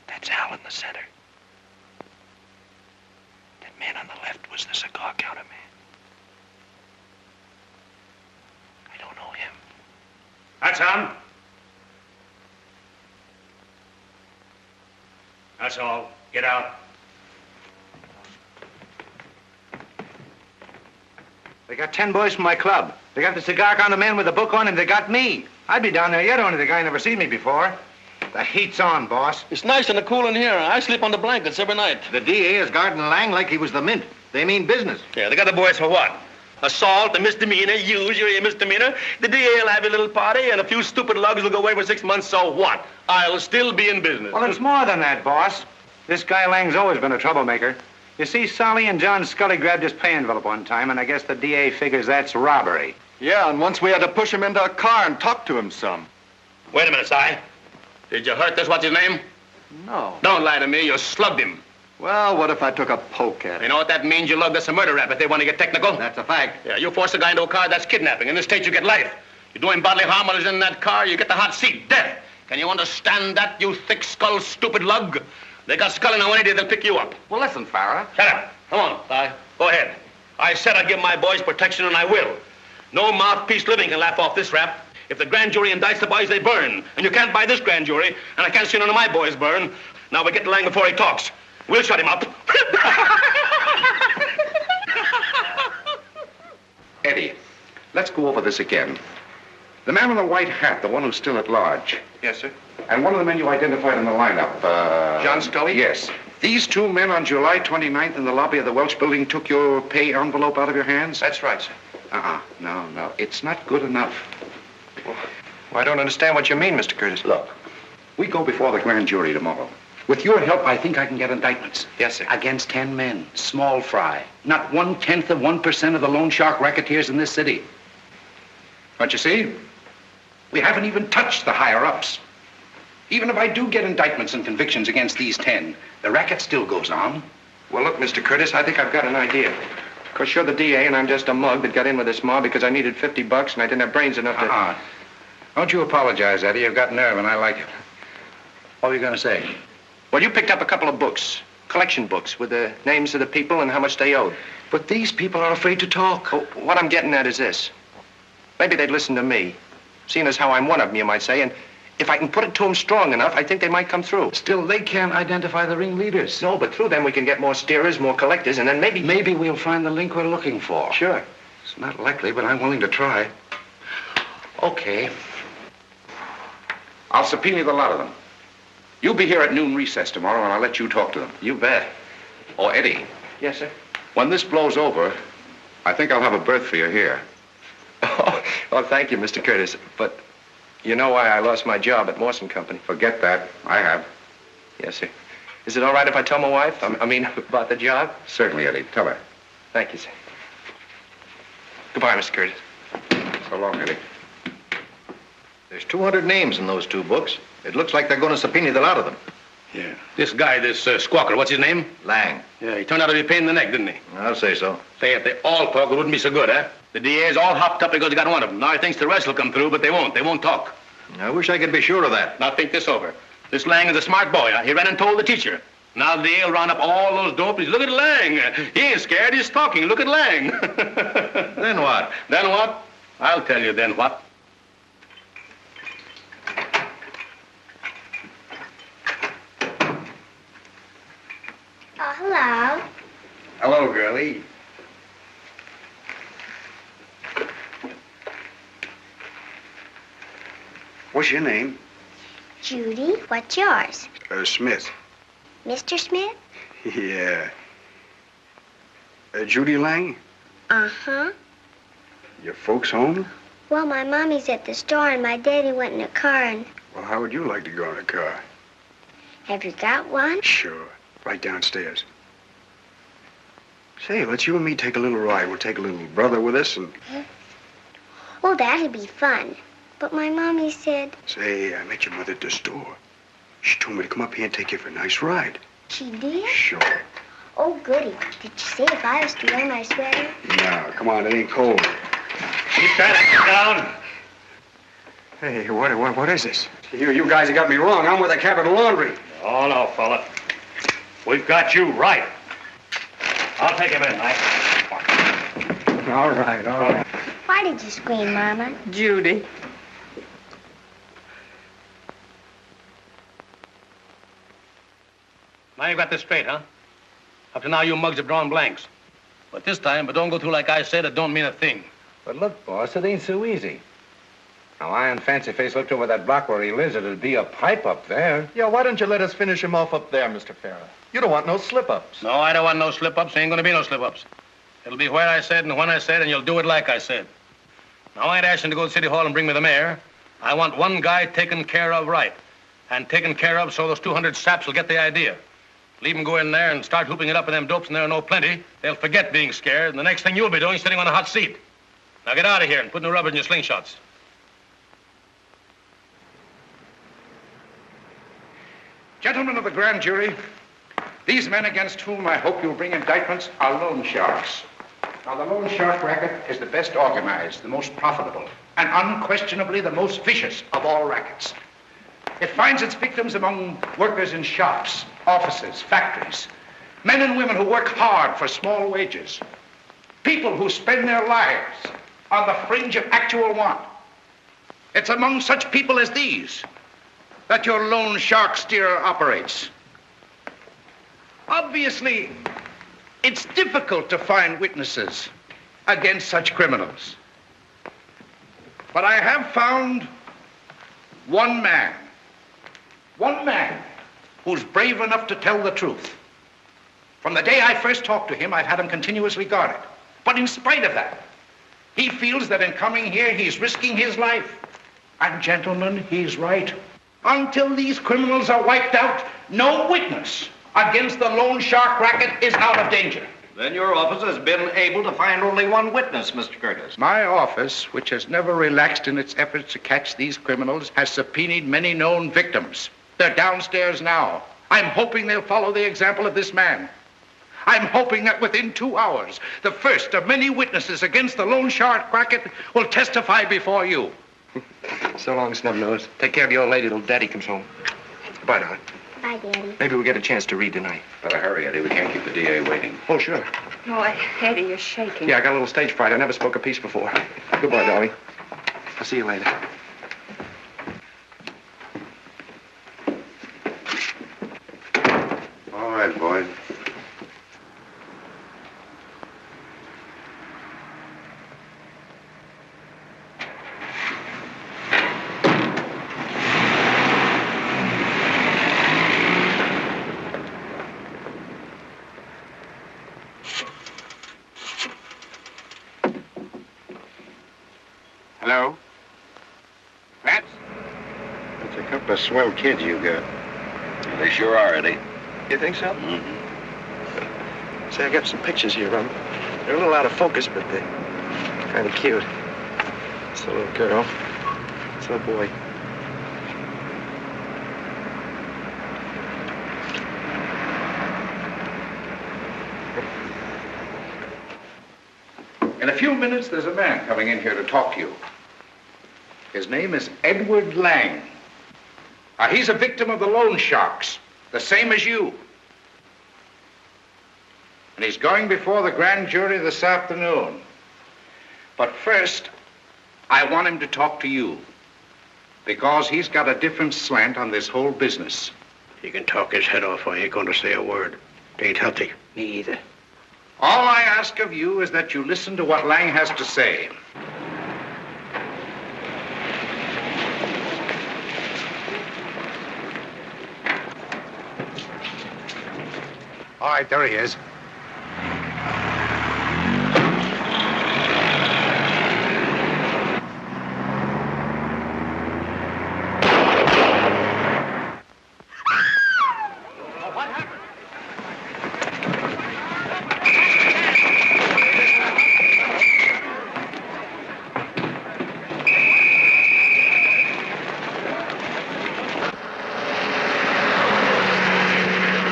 That's Al in the center. That man on the left was the cigar counter man. I don't know him. That's on. That's all. Get out. They got 10 boys from my club. They got the cigar counter man with the book on him. They got me. I'd be down there yet, only the guy never seen me before. The heat's on, boss. It's nice and cool in here. I sleep on the blankets every night. The DA is guarding Lang like he was the mint. They mean business. Yeah, they got the boys for what? Assault, a misdemeanor, usury a misdemeanor. The DA will have a little party, and a few stupid lugs will go away for 6 months, so what? I'll still be in business. Well, it's more than that, boss. This guy Lang's always been a troublemaker. You see, Solly and John Scully grabbed his pay envelope one time, and I guess the DA figures that's robbery. Yeah, and once we had to push him into a car and talk to him some. Wait a minute, Si. Did you hurt this, what's his name? No. Don't lie to me, you slugged him. Well, what if I took a poke at him? You know what that means? You lugged us a murder rap if they want to get technical. That's a fact. Yeah, you force a guy into a car, that's kidnapping. In this state, you get life. You do him bodily harm while he's in that car, you get the hot seat, death. Can you understand that, you thick-skulled, stupid lug? They got Scully now any day, they'll pick you up. Well, listen, Farrah. Shut up. Come on, Si. Go ahead. I said I'd give my boys protection, and I will. No mouthpiece living can laugh off this rap. If the grand jury indicts the boys, they burn. And you can't buy this grand jury, and I can't see none of my boys burn. Now we get to Lang before he talks. We'll shut him up. Eddie, let's go over this again. The man in the white hat, the one who's still at large. Yes, sir. And one of the men you identified in the lineup, John Scully? Yes. These two men on July 29th in the lobby of the Welch building took your pay envelope out of your hands? That's right, sir. No. It's not good enough. Well, I don't understand what you mean, Mr. Curtis. Look, we go before the grand jury tomorrow. With your help, I think I can get indictments. Yes, sir. Against 10 men, small fry. Not 1/10 of 1% of the loan shark racketeers in this city. Don't you see? We haven't even touched the higher-ups. Even if I do get indictments and convictions against these 10, the racket still goes on. Well, look, Mr. Curtis, I think I've got an idea. Of course, you're the DA, and I'm just a mug that got in with this mob because I needed $50 and I didn't have brains enough to... Don't you apologize, Eddie. You've got nerve, and I like it. What were you going to say? Well, you picked up a couple of books, collection books, with the names of the people and how much they owed. But these people are afraid to talk. Oh, what I'm getting at is this. Maybe they'd listen to me, seeing as how I'm one of them, you might say, and if I can put it to them strong enough, I think they might come through. Still, they can't identify the ringleaders. No, but through them we can get more steerers, more collectors, and then maybe... Maybe we'll find the link we're looking for. Sure. It's not likely, but I'm willing to try. Okay. I'll subpoena the lot of them. You'll be here at noon recess tomorrow, and I'll let you talk to them. You bet. Oh, Eddie. Yes, sir? When this blows over, I think I'll have a berth for you here. Oh, thank you, Mr. Curtis. But you know why I lost my job at Morse & Company? Forget that. I have. Yes, sir. Is it all right if I tell my wife? I mean, about the job? Certainly, Eddie. Tell her. Thank you, sir. Goodbye, Mr. Curtis. So long, Eddie. There's 200 names in those 2 books. It looks like they're going to subpoena the lot of them. Yeah. This guy, this squawker, what's his name? Lang. Yeah, he turned out to be a pain in the neck, didn't he? I'll say so. Say, if they all talk, it wouldn't be so good, eh? The DA's all hopped up because he got one of them. Now he thinks the rest will come through, but they won't. They won't talk. I wish I could be sure of that. Now think this over. This Lang is a smart boy. Huh? He ran and told the teacher. Now the DA'll round up all those dopies. Look at Lang. He ain't scared. He's talking. Look at Lang. Then what? Then what? I'll tell you then what. Oh, hello. Hello, girlie. What's your name? Judy, what's yours? Smith. Mr. Smith? Yeah. Judy Lang? Uh-huh. Your folks home? Well, my mommy's at the store and my daddy went in a car and... Well, how would you like to go in a car? Have you got one? Sure. Right downstairs. Say, let's you and me take a little ride. We'll take a little brother with us and... Oh, that'll be fun. But my mommy said... Say, I met your mother at the store. She told me to come up here and take you for a nice ride. She did? Sure. Oh, goody. Did you say if I was to wear my sweater? No, come on, it ain't cold. You trying to get down? Hey, what is this? You guys have got me wrong. I'm with the Capital Laundry. Oh, no, fella. We've got you right. I'll take him in, Mike. All right. Why did you scream, Mama? Judy. Now you got this straight, huh? Up to now, you mugs have drawn blanks. But this time, don't go through like I said, it don't mean a thing. But look, boss, it ain't so easy. Now, I and Fancy Face looked over that block where he lives. It'd be a pipe up there. Yeah, why don't you let us finish him off up there, Mr. Farah? You don't want no slip-ups. No, I don't want no slip-ups. Ain't gonna be no slip-ups. It'll be where I said and when I said, and you'll do it like I said. Now, I ain't asking to go to City Hall and bring me the mayor. I want one guy taken care of right. And taken care of so those 200 saps will get the idea. Leave them go in there and start hooping it up in them dopes and there are no plenty. They'll forget being scared, and the next thing you'll be doing is sitting on a hot seat. Now get out of here and put no rubber in your slingshots. Gentlemen of the grand jury, these men against whom I hope you'll bring indictments are loan sharks. Now, the loan shark racket is the best organized, the most profitable, and unquestionably the most vicious of all rackets. It finds its victims among workers in shops, offices, factories, men and women who work hard for small wages, people who spend their lives on the fringe of actual want. It's among such people as these that your loan shark steerer operates. Obviously, it's difficult to find witnesses against such criminals. But I have found one man who's brave enough to tell the truth. From the day I first talked to him, I've had him continuously guarded. But in spite of that, he feels that in coming here, he's risking his life. And gentlemen, he's right. Until these criminals are wiped out, no witness against the loan shark racket is out of danger. Then your office has been able to find only one witness, Mr. Curtis. My office, which has never relaxed in its efforts to catch these criminals, has subpoenaed many known victims. They're downstairs now. I'm hoping they'll follow the example of this man. I'm hoping that within 2 hours, the first of many witnesses against the Loan Shark racket will testify before you. So long, Snubnose. Take care of the old lady till Daddy comes home. Goodbye, darling. Bye, Daddy. Maybe we'll get a chance to read tonight. Better hurry, Eddie. We can't keep the DA waiting. Oh, sure. Oh, Eddie, you're shaking. Yeah, I got a little stage fright. I never spoke a piece before. Goodbye, darling. I'll see you later. All right, boys. Hello? That's? That's a couple of swell kids you got. They sure are, Eddie. You think so? Mm-hmm. Say, I got some pictures here of them. They're a little out of focus, but they're kind of cute. It's a little girl. It's a little boy. In a few minutes, there's a man coming in here to talk to you. His name is Edward Lang. He's a victim of the loan sharks, the same as you. And he's going before the grand jury this afternoon. But first, I want him to talk to you, because he's got a different slant on this whole business. He can talk his head off. I ain't going to say a word. It ain't healthy. Me either. All I ask of you is that you listen to what Lang has to say. All right, there he is.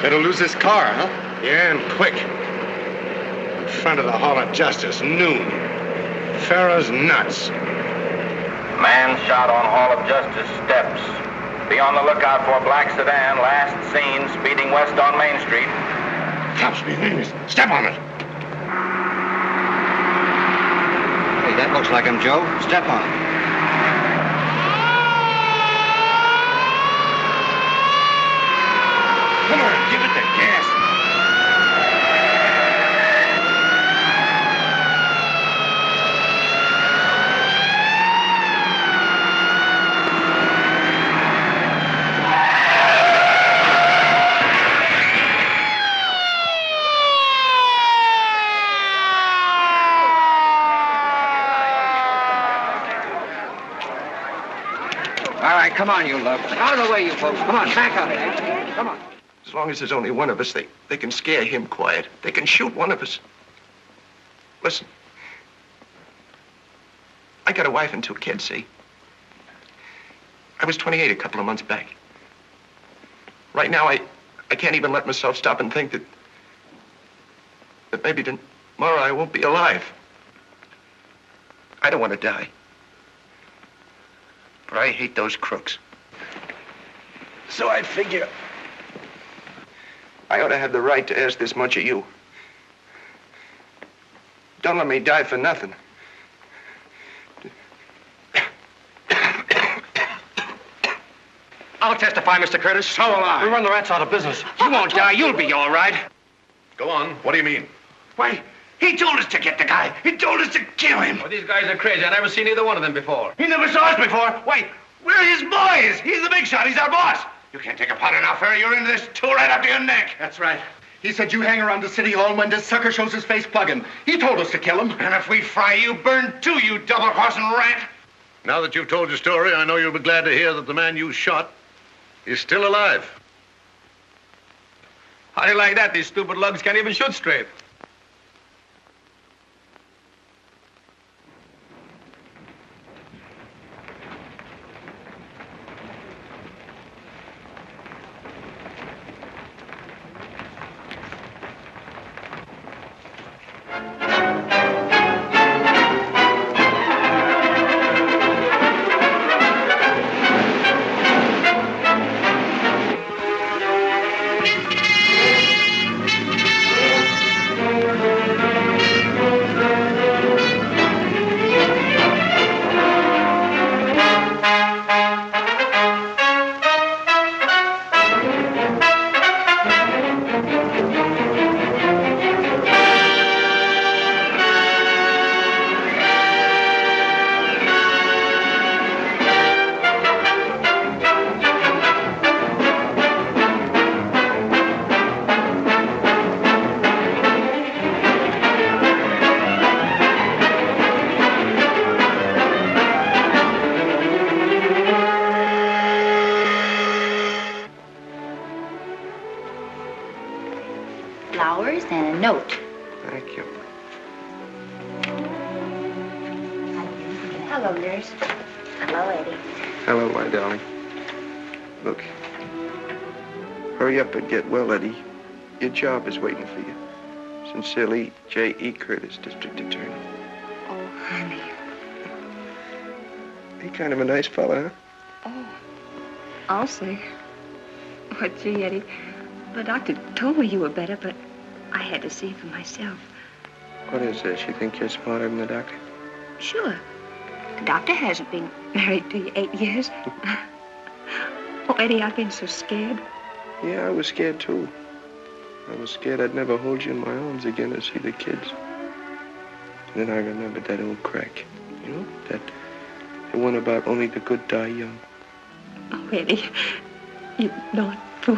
Better lose this car, huh? Yeah, and quick. In front of the Hall of Justice, noon. Farrah's nuts. Man shot on Hall of Justice steps. Be on the lookout for a black sedan, last seen speeding west on Main Street. Stop speeding. Step on it. Hey, that looks like him, Joe. Step on it. Come on, give it the gas. All right, come on, you love. Out of the way, you folks. Come on, back up. Come on. As long as there's only one of us, they can scare him quiet. They can shoot one of us. Listen. I got a wife and 2 kids, see? I was 28 a couple of months back. Right now, I can't even let myself stop and think that maybe tomorrow I won't be alive. I don't want to die. But I hate those crooks. So I figure I ought to have the right to ask this much of you. Don't let me die for nothing. I'll testify, Mr. Curtis. So will I. We run the rats out of business. You won't die. You'll be all right. Go on. What do you mean? Why, he told us to get the guy. He told us to kill him. Well, these guys are crazy. I never seen either one of them before. He never saw us before. Wait, we're his boys. He's the big shot. He's our boss. You can't take a pot now, Ferry. You're in this too right up to your neck. That's right. He said you hang around the city hall, and when this sucker shows his face, plug him. He told us to kill him. And if we fry you, burn too, you double-crossing rat. Now that you've told your story, I know you'll be glad to hear that the man you shot is still alive. How do you like that? These stupid lugs can't even shoot straight. Flowers and a note. Thank you. Hello, nurse. Hello, Eddie. Hello, my darling. Look, hurry up and get well, Eddie. Your job is waiting for you. Sincerely, J.E. Curtis, District Attorney. Oh, honey. He kind of a nice fella, huh? Oh, I'll say. Oh, gee, Eddie, the doctor told me you were better, but I had to see for myself. What is this? You think you're smarter than the doctor? Sure. The doctor hasn't been married to you 8 years. Oh, Eddie, I've been so scared. Yeah, I was scared, too. I was scared I'd never hold you in my arms again or see the kids. And then I remembered that old crack. You know, that the one about only the good die young. Oh, Eddie, you naughty fool.